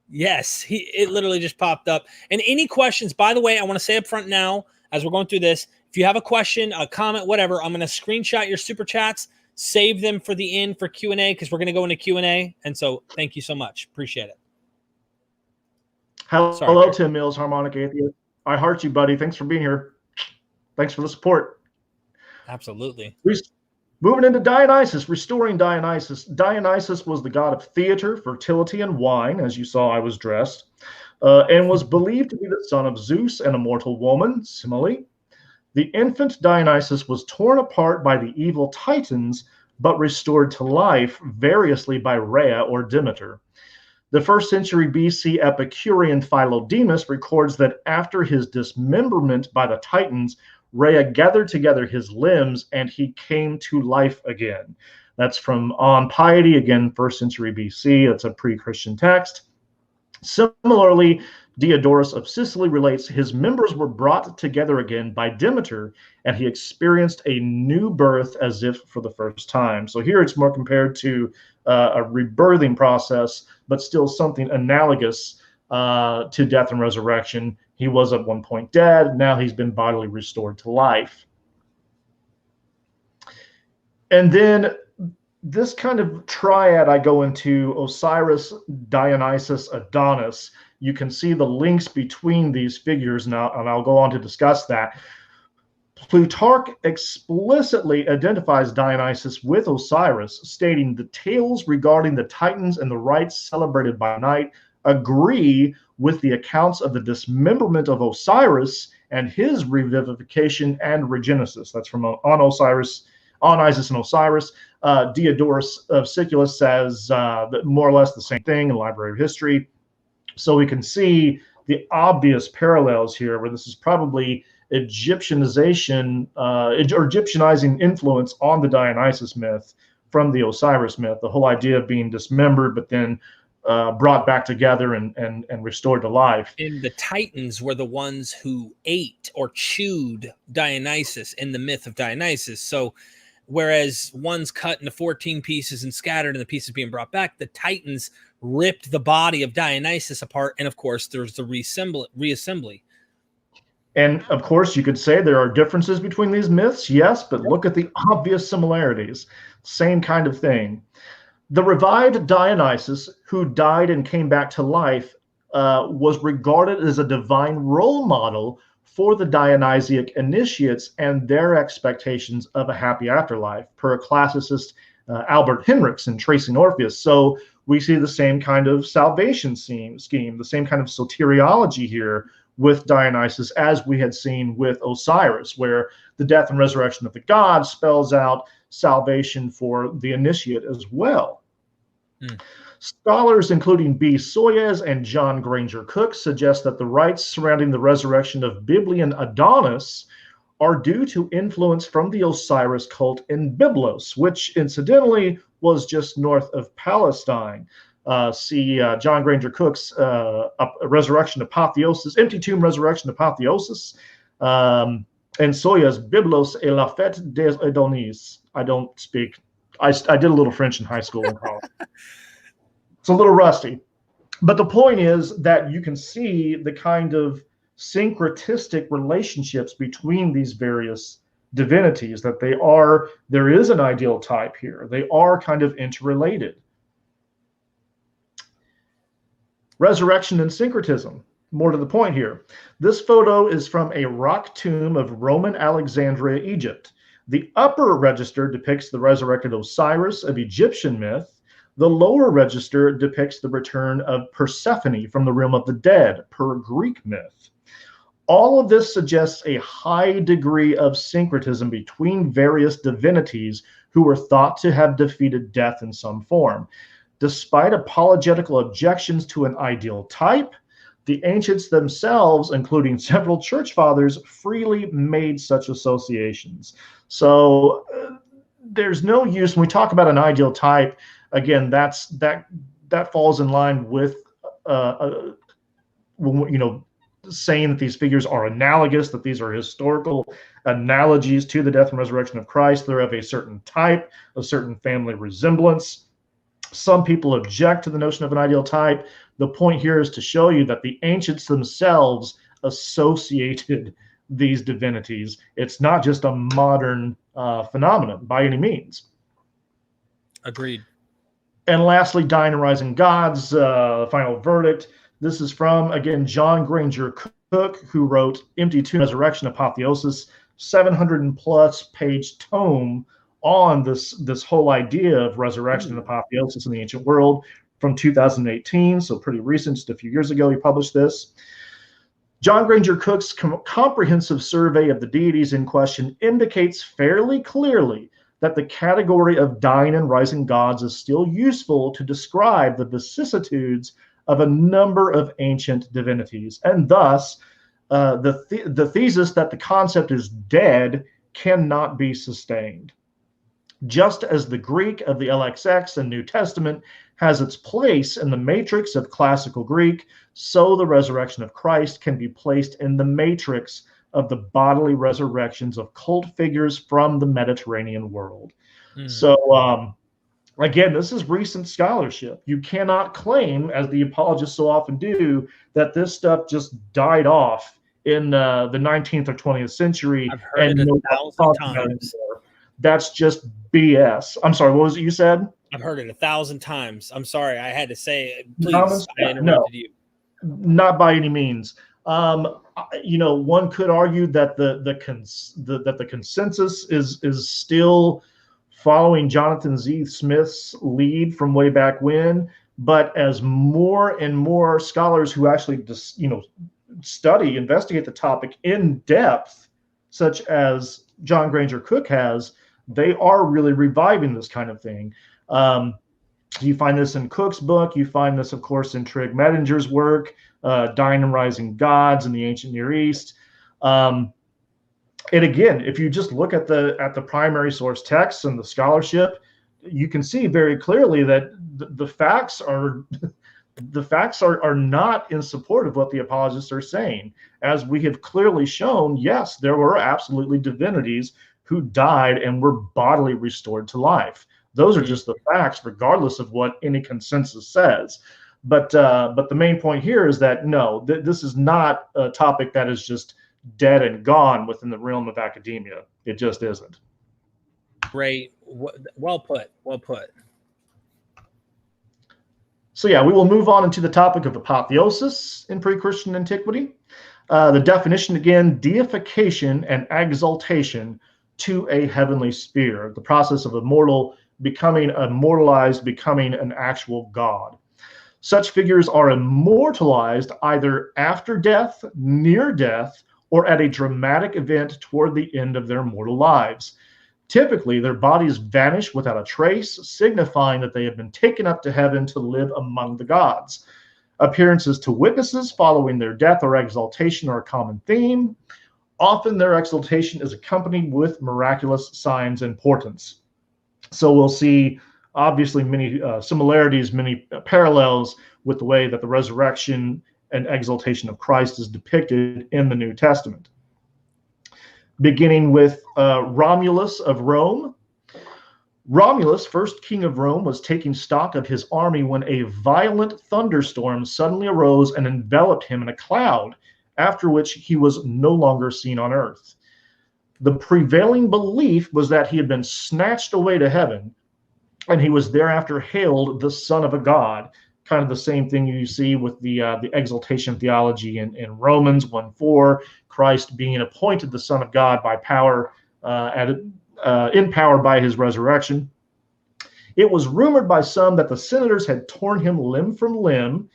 Yes, it literally just popped up. And any questions, by the way, I want to say up front now, as we're going through this, if you have a question, a comment, whatever, I'm going to screenshot your super chats, save them for the end for Q&A, because we're going to go into Q&A. And so thank you so much. Appreciate it. Hello, Tim Mills, Harmonic Atheist. I heart you, buddy. Thanks for being here. Thanks for the support. Absolutely. Moving into Dionysus, restoring Dionysus. Dionysus was the god of theater, fertility, and wine, as you saw I was dressed, and was believed to be the son of Zeus and a mortal woman, Semele. The infant Dionysus was torn apart by the evil Titans, but restored to life variously by Rhea or Demeter. The 1st century BC Epicurean Philodemus records that after his dismemberment by the Titans, Rhea gathered together his limbs and he came to life again. That's from On Piety, again, 1st century BC. That's a pre-Christian text. Similarly, Diodorus of Sicily relates, his members were brought together again by Demeter, and he experienced a new birth as if for the first time. So here it's more compared to a rebirthing process, but still something analogous to death and resurrection. He was at one point dead. Now he's been bodily restored to life. And then this kind of triad I go into, Osiris, Dionysus, Adonis. You can see the links between these figures now, and I'll go on to discuss that. Plutarch explicitly identifies Dionysus with Osiris, stating the tales regarding the Titans and the rites celebrated by night agree with the accounts of the dismemberment of Osiris and his revivification and regenesis. That's from on Isis and Osiris. Diodorus of Siculus says that more or less the same thing in Library of History. So we can see the obvious parallels here, where this is probably Egyptianization or Egyptianizing influence on the Dionysus myth from the Osiris myth. The whole idea of being dismembered, but then brought back together and restored to life. And the Titans were the ones who ate or chewed Dionysus in the myth of Dionysus. So whereas one's cut into 14 pieces and scattered and the pieces being brought back, the Titans ripped the body of Dionysus apart. And of course, there's the reassembly. And of course, you could say there are differences between these myths, yes, but look at the obvious similarities. Same kind of thing. The revived Dionysus, who died and came back to life, was regarded as a divine role model for the Dionysiac initiates and their expectations of a happy afterlife, per classicist Albert Henricks in Tracing Orpheus. So we see the same kind of salvation scheme, the same kind of soteriology here with Dionysus as we had seen with Osiris, where the death and resurrection of the gods spells out salvation for the initiate as well. Scholars, including B. Soyez and John Granger Cook, suggest that the rites surrounding the resurrection of Biblian Adonis are due to influence from the Osiris cult in Byblos, which incidentally was just north of Palestine. See John Granger Cook's Resurrection Apotheosis, Empty Tomb Resurrection Apotheosis, and Soyez Byblos et la Fête des Adonis. I don't speak. I did a little French in high school and college. It's a little rusty. But the point is that you can see the kind of syncretistic relationships between these various divinities, that there is an ideal type here. They are kind of interrelated. Resurrection and syncretism. More to the point here. This photo is from a rock tomb of Roman Alexandria, Egypt. The upper register depicts the resurrected Osiris of Egyptian myth. The lower register depicts the return of Persephone from the realm of the dead, per Greek myth. All of this suggests a high degree of syncretism between various divinities who were thought to have defeated death in some form. Despite apologetical objections to an ideal type, the ancients themselves, including several church fathers, freely made such associations. So there's no use when we talk about an ideal type. Again, that falls in line with saying that these figures are analogous, that these are historical analogies to the death and resurrection of Christ. They're of a certain type, a certain family resemblance. Some people object to the notion of an ideal type. The point here is to show you that the ancients themselves associated these divinities. It's not just a modern phenomenon by any means. Agreed. And lastly, dying and rising gods, final verdict. This is from, again, John Granger Cook, who wrote Empty Tomb Resurrection Apotheosis, 700+ page tome on this whole idea of resurrection and apotheosis in the ancient world from 2018, so pretty recent, just a few years ago he published this. John Granger Cook's comprehensive survey of the deities in question indicates fairly clearly that the category of dying and rising gods is still useful to describe the vicissitudes of a number of ancient divinities, and thus the thesis that the concept is dead cannot be sustained. Just as the Greek of the LXX and New Testament has its place in the matrix of classical Greek, so the resurrection of Christ can be placed in the matrix of the bodily resurrections of cult figures from the Mediterranean world. So, again, this is recent scholarship. You cannot claim, as the apologists so often do, that this stuff just died off in the 19th or 20th century. I've heard it 1,000 times. That's just BS. I'm sorry, what was it you said? I've heard it 1,000 times. I'm sorry, I had to say it. Please, I interrupted you. Not by any means. One could argue that the consensus is still following Jonathan Z. Smith's lead from way back when, but as more and more scholars who actually investigate the topic in depth, such as John Granger Cook has, they are really reviving this kind of thing. You find this in Cook's book. You find this, of course, in Trigg Mettinger's work, Dying and Rising Gods in the Ancient Near East. And again, if you just look at the primary source texts and the scholarship, you can see very clearly that the facts are not in support of what the apologists are saying. As we have clearly shown, yes, there were absolutely divinities who died and were bodily restored to life. Those are just the facts, regardless of what any consensus says. But the main point here is that no, this is not a topic that is just dead and gone within the realm of academia. It just isn't. Great. Well put. Well put. So yeah, we will move on into the topic of apotheosis in pre-Christian antiquity. The definition again, deification and exaltation to a heavenly sphere, the process of immortal becoming immortalized, becoming an actual god. Such figures are immortalized either after death, near death, or at a dramatic event toward the end of their mortal lives. Typically, their bodies vanish without a trace, signifying that they have been taken up to heaven to live among the gods. Appearances to witnesses following their death or exaltation are a common theme. Often their exaltation is accompanied with miraculous signs and portents. So we'll see, obviously, many similarities, many parallels with the way that the resurrection and exaltation of Christ is depicted in the New Testament. Beginning with Romulus of Rome. Romulus, first king of Rome, was taking stock of his army when a violent thunderstorm suddenly arose and enveloped him in a cloud, after which he was no longer seen on earth. The prevailing belief was that he had been snatched away to heaven, and he was thereafter hailed the son of a god. Kind of the same thing you see with the exaltation theology in Romans 1:4, Christ being appointed the Son of God by power, in power by his resurrection. It was rumored by some that the senators had torn him limb from limb.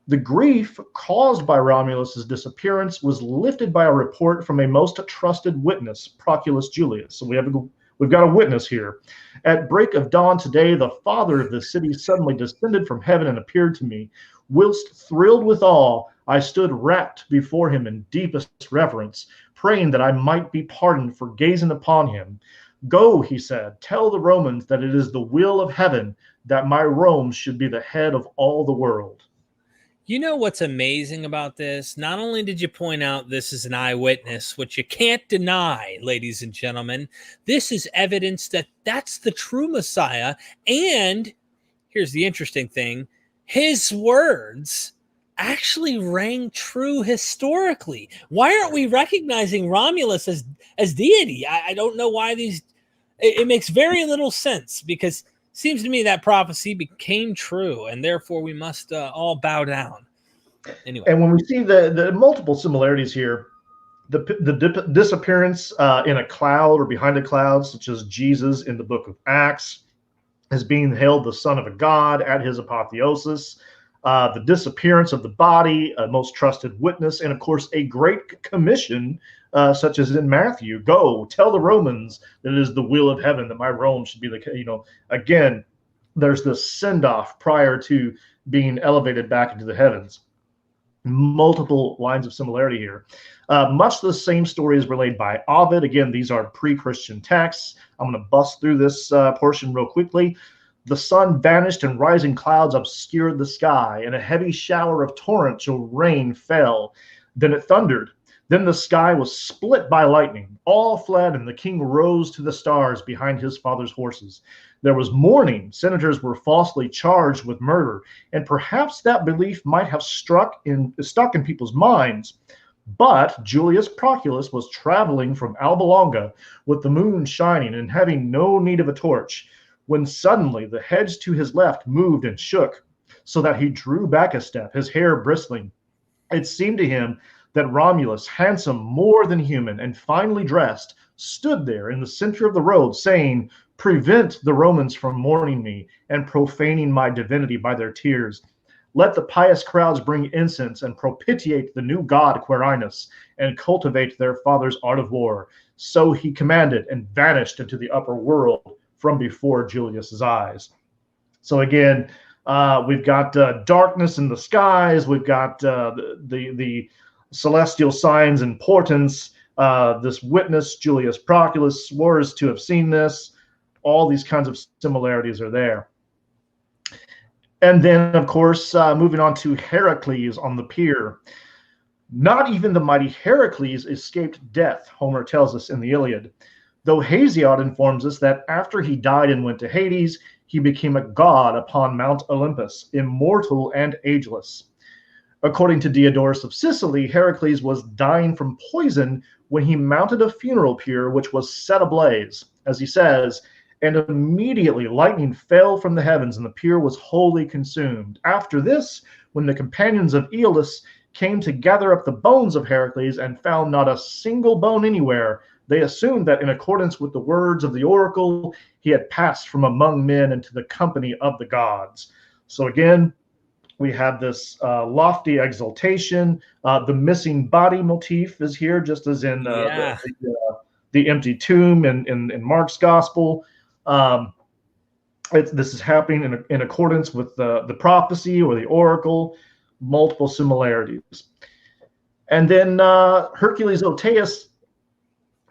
The grief caused by Romulus's disappearance was lifted by a report from a most trusted witness, Proculus Julius. So we've got a witness here. At break of dawn today, the father of the city suddenly descended from heaven and appeared to me. Whilst thrilled with awe, I stood rapt before him in deepest reverence, praying that I might be pardoned for gazing upon him. Go, he said, tell the Romans that it is the will of heaven that my Rome should be the head of all the world. You know what's amazing about this? Not only did you point out this is an eyewitness, which you can't deny, ladies and gentlemen, this is evidence that that's the true Messiah. And here's the interesting thing. His words actually rang true historically. Why aren't we recognizing Romulus as deity? I don't know why it makes very little sense, because seems to me that prophecy became true, and therefore we must all bow down. Anyway. And when we see the multiple similarities here, the disappearance in a cloud or behind a cloud, such as Jesus in the book of Acts, as being hailed the son of a god at his apotheosis, the disappearance of the body, a most trusted witness, and of course a great commission, such as in Matthew, go tell the Romans that it is the will of heaven that my Rome should be again, there's this send-off prior to being elevated back into the heavens. multiple lines of similarity here. Much the same story is relayed by Ovid. Again, these are pre-Christian texts. I'm going to bust through this portion real quickly. The sun vanished and rising clouds obscured the sky, and a heavy shower of torrential rain fell. Then it thundered. Then the sky was split by lightning. All fled, and the king rose to the stars behind his father's horses. There was mourning. Senators were falsely charged with murder, and perhaps that belief might have stuck in people's minds. But Julius Proculus was traveling from Alba Longa with the moon shining and having no need of a torch, when suddenly the hedge to his left moved and shook, so that he drew back a step, his hair bristling. It seemed to him that Romulus, handsome, more than human, and finely dressed, stood there in the center of the road, saying, "Prevent the Romans from mourning me and profaning my divinity by their tears. Let the pious crowds bring incense and propitiate the new god Quirinus and cultivate their father's art of war." So he commanded and vanished into the upper world from before Julius's eyes. So again, we've got darkness in the skies. We've got the celestial signs and portents. This witness, Julius Proculus, swears to have seen this. All these kinds of similarities are there. And then, of course, moving on to Heracles on the Pier. Not even the mighty Heracles escaped death, Homer tells us in the Iliad, though Hesiod informs us that after he died and went to Hades, he became a god upon Mount Olympus, immortal and ageless. According to Diodorus of Sicily, Heracles was dying from poison when he mounted a funeral pyre which was set ablaze, as he says, and immediately lightning fell from the heavens and the pyre was wholly consumed. After this, when the companions of Aeolus came to gather up the bones of Heracles and found not a single bone anywhere, they assumed that in accordance with the words of the oracle, he had passed from among men into the company of the gods. So again, we have this lofty exaltation. The missing body motif is here, just as in the empty tomb in Mark's gospel. This is happening in accordance with the prophecy or the oracle, multiple similarities. And then Hercules Otaeus,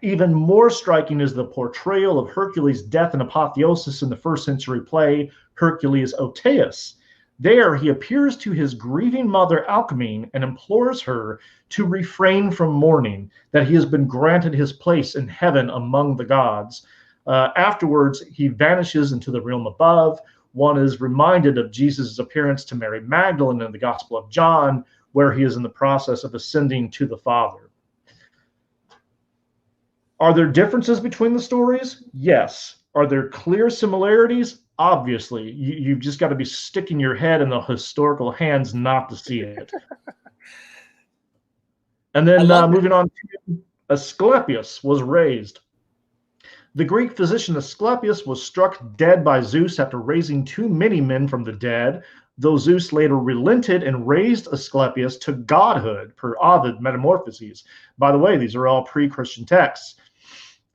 even more striking is the portrayal of Hercules' death and apotheosis in the first century play, Hercules Otaeus. There he appears to his grieving mother Alcmene and implores her to refrain from mourning, that he has been granted his place in heaven among the gods. Afterwards, he vanishes into the realm above. One is reminded of Jesus' appearance to Mary Magdalene in the Gospel of John, where he is in the process of ascending to the Father. Are there differences between the stories? Yes. Are there clear similarities? Obviously. You've just got to be sticking your head in the historical hands not to see it. And then moving on to Asclepius was raised. The Greek physician Asclepius was struck dead by Zeus after raising too many men from the dead, though Zeus later relented and raised Asclepius to godhood, per Ovid Metamorphoses. By the way, these are all pre-Christian texts.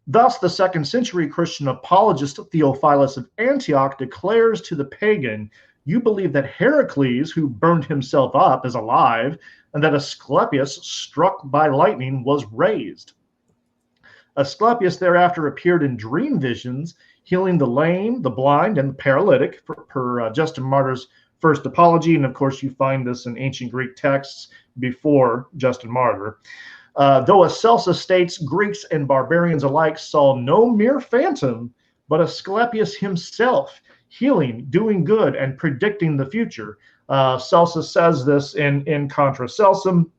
Thus, the 2nd century Christian apologist Theophilus of Antioch declares to the pagan, "You believe that Heracles, who burned himself up, is alive, and that Asclepius, struck by lightning, was raised." Asclepius thereafter appeared in dream visions, healing the lame, the blind, and the paralytic, per Justin Martyr's first apology. And of course, you find this in ancient Greek texts before Justin Martyr. Though Celsus states Greeks and barbarians alike saw no mere phantom, but Asclepius himself healing, doing good, and predicting the future. Celsus says this in Contra Celsum.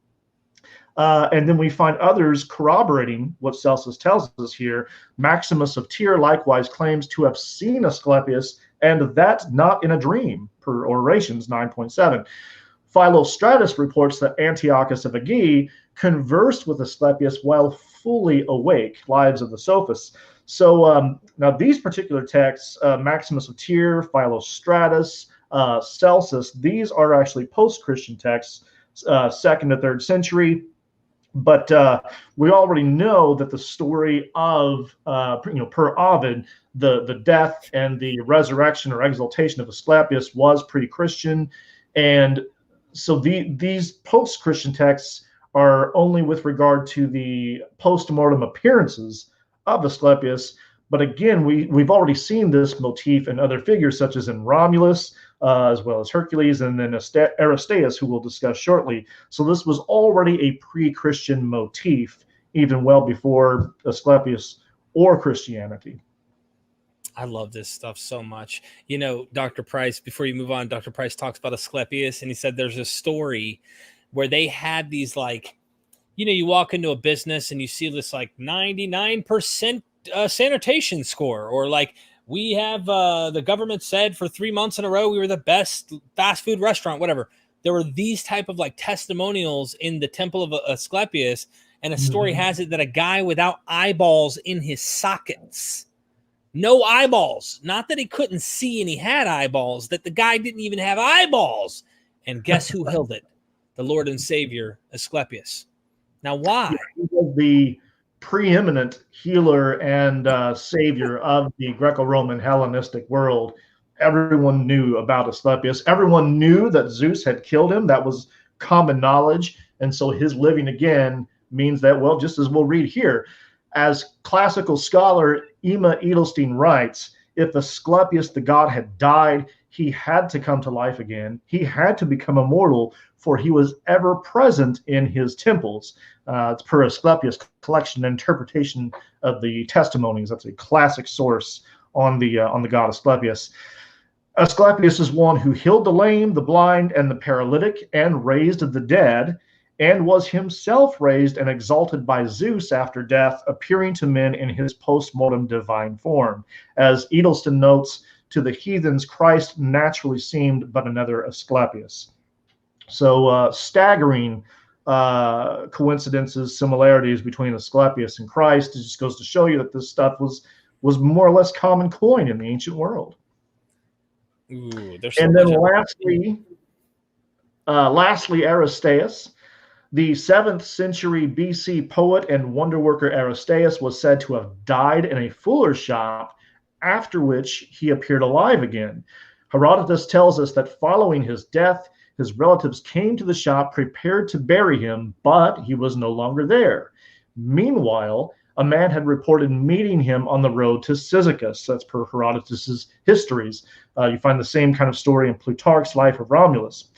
And then we find others corroborating what Celsus tells us here. Maximus of Tyre likewise claims to have seen Asclepius, and that not in a dream, per Orations 9.7. Philostratus reports that Antiochus of Aegae conversed with Asclepius while fully awake, Lives of the Sophists. So now these particular texts, Maximus of Tyre, Philostratus, Celsus, these are actually post-Christian texts, 2nd to 3rd century. But we already know that the story of, per Ovid, the death and the resurrection or exaltation of Asclepius was pre-Christian. And So these post-Christian texts are only with regard to the post-mortem appearances of Asclepius. But again, we've already seen this motif in other figures, such as in Romulus, as well as Hercules, and then Aristeas, who we'll discuss shortly. So this was already a pre-Christian motif, even well before Asclepius or Christianity. I love this stuff so much. You know, Dr. Price, before you move on, Dr. Price talks about Asclepius, and he said there's a story where they had these, like, you know, you walk into a business and you see this like 99% sanitation score, or like, we have the government said for 3 months in a row we were the best fast food restaurant, whatever. There were these type of like testimonials in the temple of Asclepius, and a story has it that a guy without eyeballs in his sockets, no eyeballs, not that he couldn't see and he had eyeballs, that the guy didn't even have eyeballs. And guess who healed it? The Lord and Savior, Asclepius. Now, why? He was the preeminent healer and savior of the Greco-Roman Hellenistic world. Everyone knew about Asclepius. Everyone knew that Zeus had killed him. That was common knowledge. And so his living again means that, well, just as we'll read here, as classical scholar Emma Edelstein writes, if Asclepius the god had died, he had to come to life again. He had to become immortal, for he was ever present in his temples. It's per Asclepius' collection and interpretation of the testimonies. That's a classic source on the god Asclepius. Asclepius is one who healed the lame, the blind, and the paralytic, and raised the dead, and was himself raised and exalted by Zeus after death, appearing to men in his post-mortem divine form. As Edelston notes, to the heathens, Christ naturally seemed but another Asclepius. So staggering coincidences, similarities between Asclepius and Christ. It just goes to show you that this stuff was more or less common coin in the ancient world. Ooh, and then lastly, Aristeas. The 7th century BC poet and wonder worker Aristeas was said to have died in a fuller's shop, after which he appeared alive again. Herodotus tells us that following his death, his relatives came to the shop prepared to bury him, but he was no longer there. Meanwhile, a man had reported meeting him on the road to Cyzicus. That's per Herodotus's histories. You find the same kind of story in Plutarch's Life of Romulus.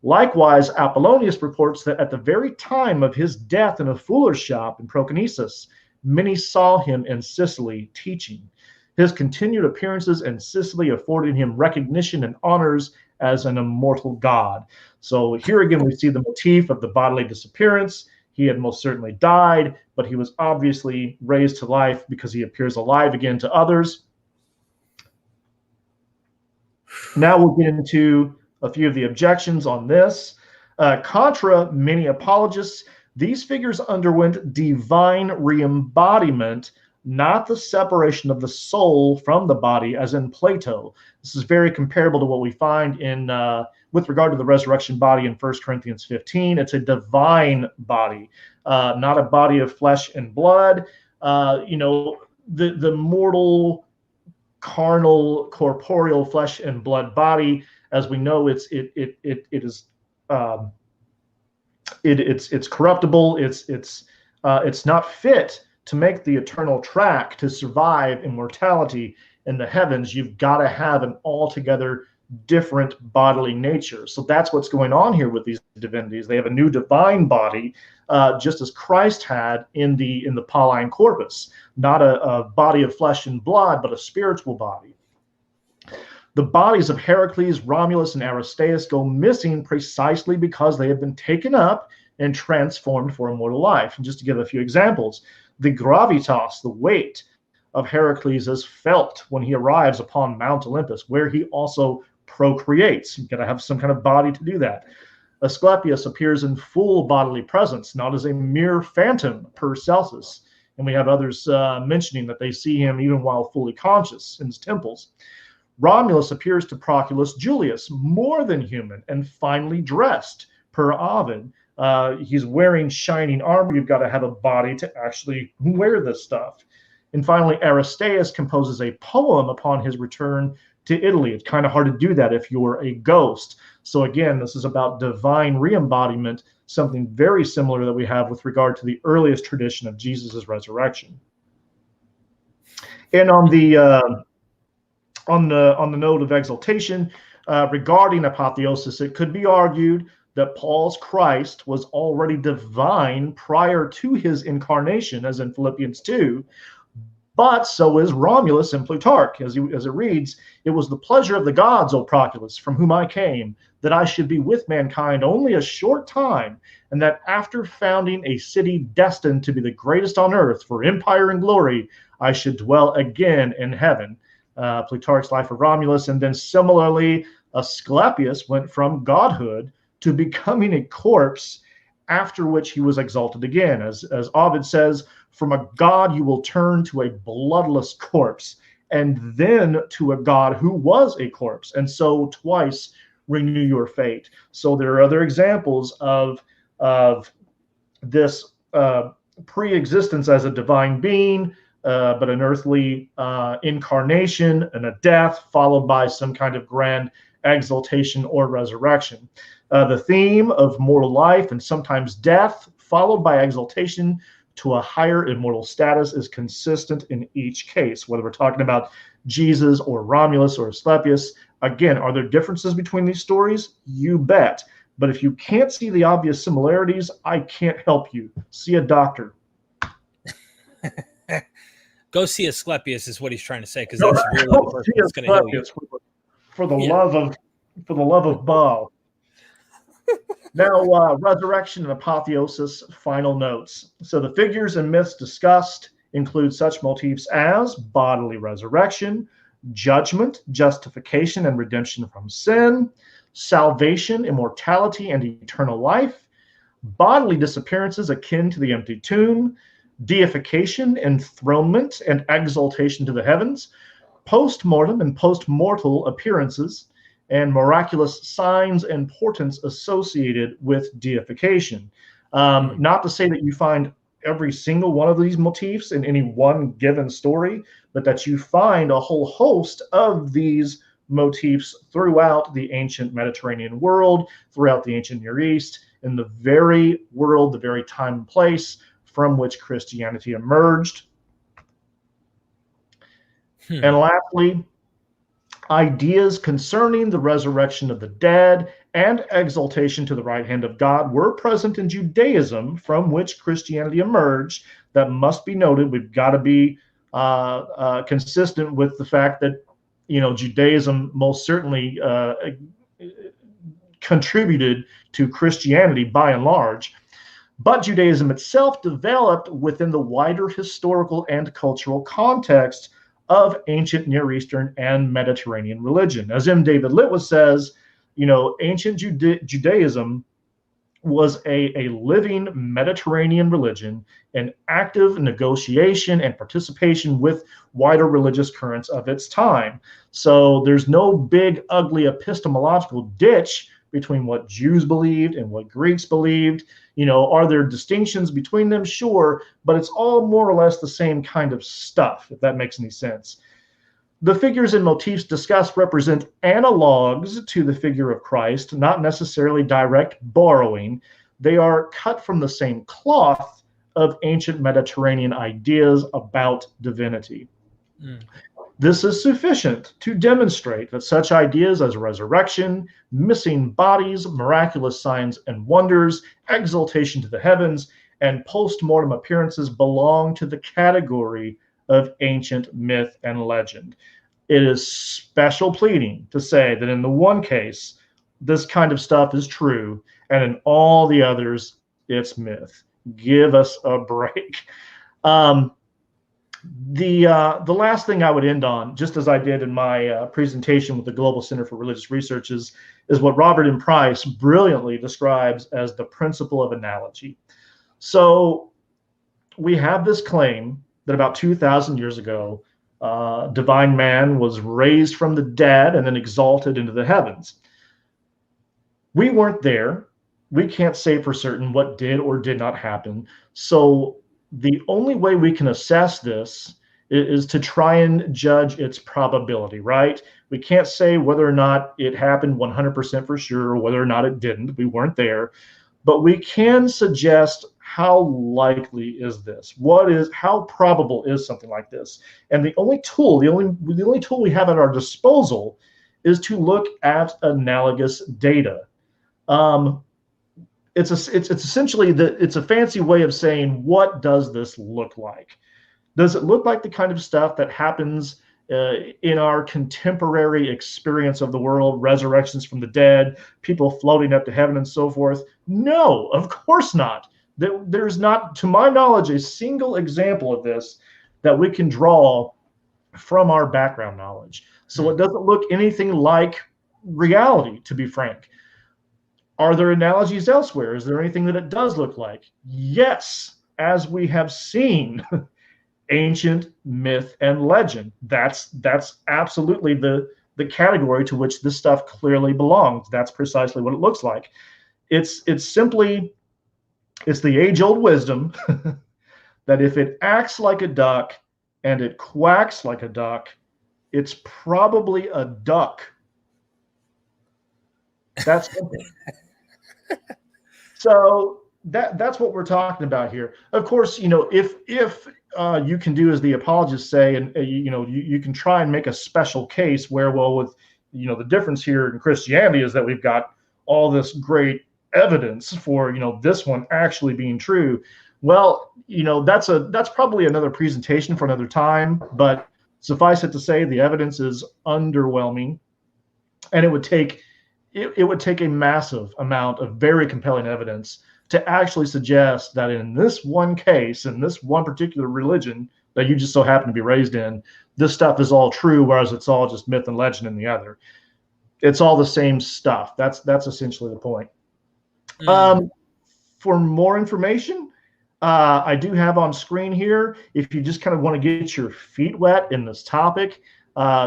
Likewise, Apollonius reports that at the very time of his death in a fuller's shop in Proconnesus, many saw him in Sicily teaching. His continued appearances in Sicily afforded him recognition and honors as an immortal god. So here again, we see the motif of the bodily disappearance. He had most certainly died, but he was obviously raised to life because he appears alive again to others. Now we'll get into a few of the objections on this. Contra many apologists, these figures underwent divine re-embodiment, not the separation of the soul from the body, as in Plato. This is very comparable to what we find in with regard to the resurrection body in 1 Corinthians 15. It's a divine body, not a body of flesh and blood. The mortal, carnal, corporeal flesh and blood body, as we know, it's corruptible. It's not fit to make the eternal track to survive immortality in the heavens. You've got to have an altogether different bodily nature. So that's what's going on here with these divinities. They have a new divine body, just as Christ had in the Pauline corpus, not a body of flesh and blood, but a spiritual body. The bodies of Heracles, Romulus, and Aristeas go missing precisely because they have been taken up and transformed for immortal life. And just to give a few examples, the gravitas, the weight of Heracles, is felt when he arrives upon Mount Olympus, where he also procreates. You've got to have some kind of body to do that. Asclepius appears in full bodily presence, not as a mere phantom per Celsus. And we have others mentioning that they see him even while fully conscious in his temples. Romulus appears to Proculus Julius, more than human and finely dressed, per Ovid. He's wearing shining armor. You've got to have a body to actually wear this stuff. And finally, Aristeas composes a poem upon his return to Italy. It's kind of hard to do that if you're a ghost. So again, this is about divine re-embodiment, something very similar that we have with regard to the earliest tradition of Jesus's resurrection. And on the note of exaltation, regarding apotheosis, it could be argued that Paul's Christ was already divine prior to his incarnation, as in Philippians 2, but so is Romulus and Plutarch. As it reads, "It was the pleasure of the gods, O Proculus, from whom I came, that I should be with mankind only a short time, and that after founding a city destined to be the greatest on earth for empire and glory, I should dwell again in heaven." Plutarch's Life of Romulus. And then similarly, Asclepius went from godhood to becoming a corpse, after which he was exalted again. As Ovid says, "From a god you will turn to a bloodless corpse, and then to a god who was a corpse, and so twice renew your fate." So there are other examples of this pre-existence as a divine being, but an earthly incarnation and a death followed by some kind of grand exaltation or resurrection. The theme of mortal life and sometimes death followed by exaltation to a higher immortal status is consistent in each case, whether we're talking about Jesus or Romulus or Asclepius. Again, are there differences between these stories? You bet. But if you can't see the obvious similarities, I can't help you. See a doctor. Go see Asclepius is what he's trying to say, because that's really the person that's going to heal you. For the love of Baal. Now, resurrection and apotheosis, final notes. So the figures and myths discussed include such motifs as bodily resurrection, judgment, justification, and redemption from sin, salvation, immortality, and eternal life, bodily disappearances akin to the empty tomb, deification, enthronement, and exaltation to the heavens, post-mortem and post-mortal appearances, and miraculous signs and portents associated with deification. Not to say that you find every single one of these motifs in any one given story, but that you find a whole host of these motifs throughout the ancient Mediterranean world, throughout the ancient Near East, in the very world, the very time and place from which Christianity emerged. And lastly, ideas concerning the resurrection of the dead and exaltation to the right hand of God were present in Judaism, from which Christianity emerged. That must be noted. We've got to be consistent with the fact that, Judaism most certainly contributed to Christianity by and large. But Judaism itself developed within the wider historical and cultural context of ancient Near Eastern and Mediterranean religion. As M. David Litwis says, ancient Judaism was a living Mediterranean religion, an active negotiation and participation with wider religious currents of its time. So there's no big, ugly epistemological ditch between what Jews believed and what Greeks believed. Are there distinctions between them? Sure, but it's all more or less the same kind of stuff, if that makes any sense. The figures and motifs discussed represent analogs to the figure of Christ, not necessarily direct borrowing. They are cut from the same cloth of ancient Mediterranean ideas about divinity. This is sufficient to demonstrate that such ideas as resurrection, missing bodies, miraculous signs and wonders, exaltation to the heavens, and post-mortem appearances belong to the category of ancient myth and legend. It is special pleading to say that in the one case, this kind of stuff is true, and in all the others, it's myth. Give us a break. The last thing I would end on, just as I did in my presentation with the Global Center for Religious Research, is what Robert M. Price brilliantly describes as the principle of analogy. So we have this claim that about 2,000 years ago, divine man was raised from the dead and then exalted into the heavens. We weren't there. We can't say for certain what did or did not happen. So the only way we can assess this is to try and judge its probability, right? We can't say whether or not it happened 100% for sure, or whether or not it didn't. We weren't there. But we can suggest how likely is this? How probable is something like this? And the only tool we have at our disposal is to look at analogous data. It's essentially it's a fancy way of saying, what does this look like? Does it look like the kind of stuff that happens in our contemporary experience of the world, resurrections from the dead, people floating up to heaven and so forth? No, of course not. There's not, to my knowledge, a single example of this that we can draw from our background knowledge. So it doesn't look anything like reality, to be frank. Are there analogies elsewhere? Is there anything that it does look like? Yes, as we have seen. Ancient myth and legend. That's absolutely the category to which this stuff clearly belongs. That's precisely what it looks like. It's the age-old wisdom that if it acts like a duck and it quacks like a duck, it's probably a duck. That's simple. So that's what we're talking about here. Of course, if you can do as the apologists say, and you can try and make a special case where, well, with the difference here in Christianity is that we've got all this great evidence for this one actually being true. Well, that's probably another presentation for another time, but suffice it to say, the evidence is underwhelming, and it would take a massive amount of very compelling evidence to actually suggest that in this one case, in this one particular religion that you just so happen to be raised in, this stuff is all true, whereas it's all just myth and legend in the other. It's all the same stuff. That's essentially the point. For more information, I do have on screen here, if you just kind of want to get your feet wet in this topic,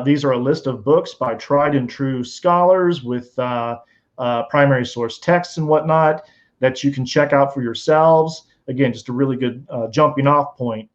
these are a list of books by tried and true scholars with primary source texts and whatnot that you can check out for yourselves. Again, just a really good jumping off point.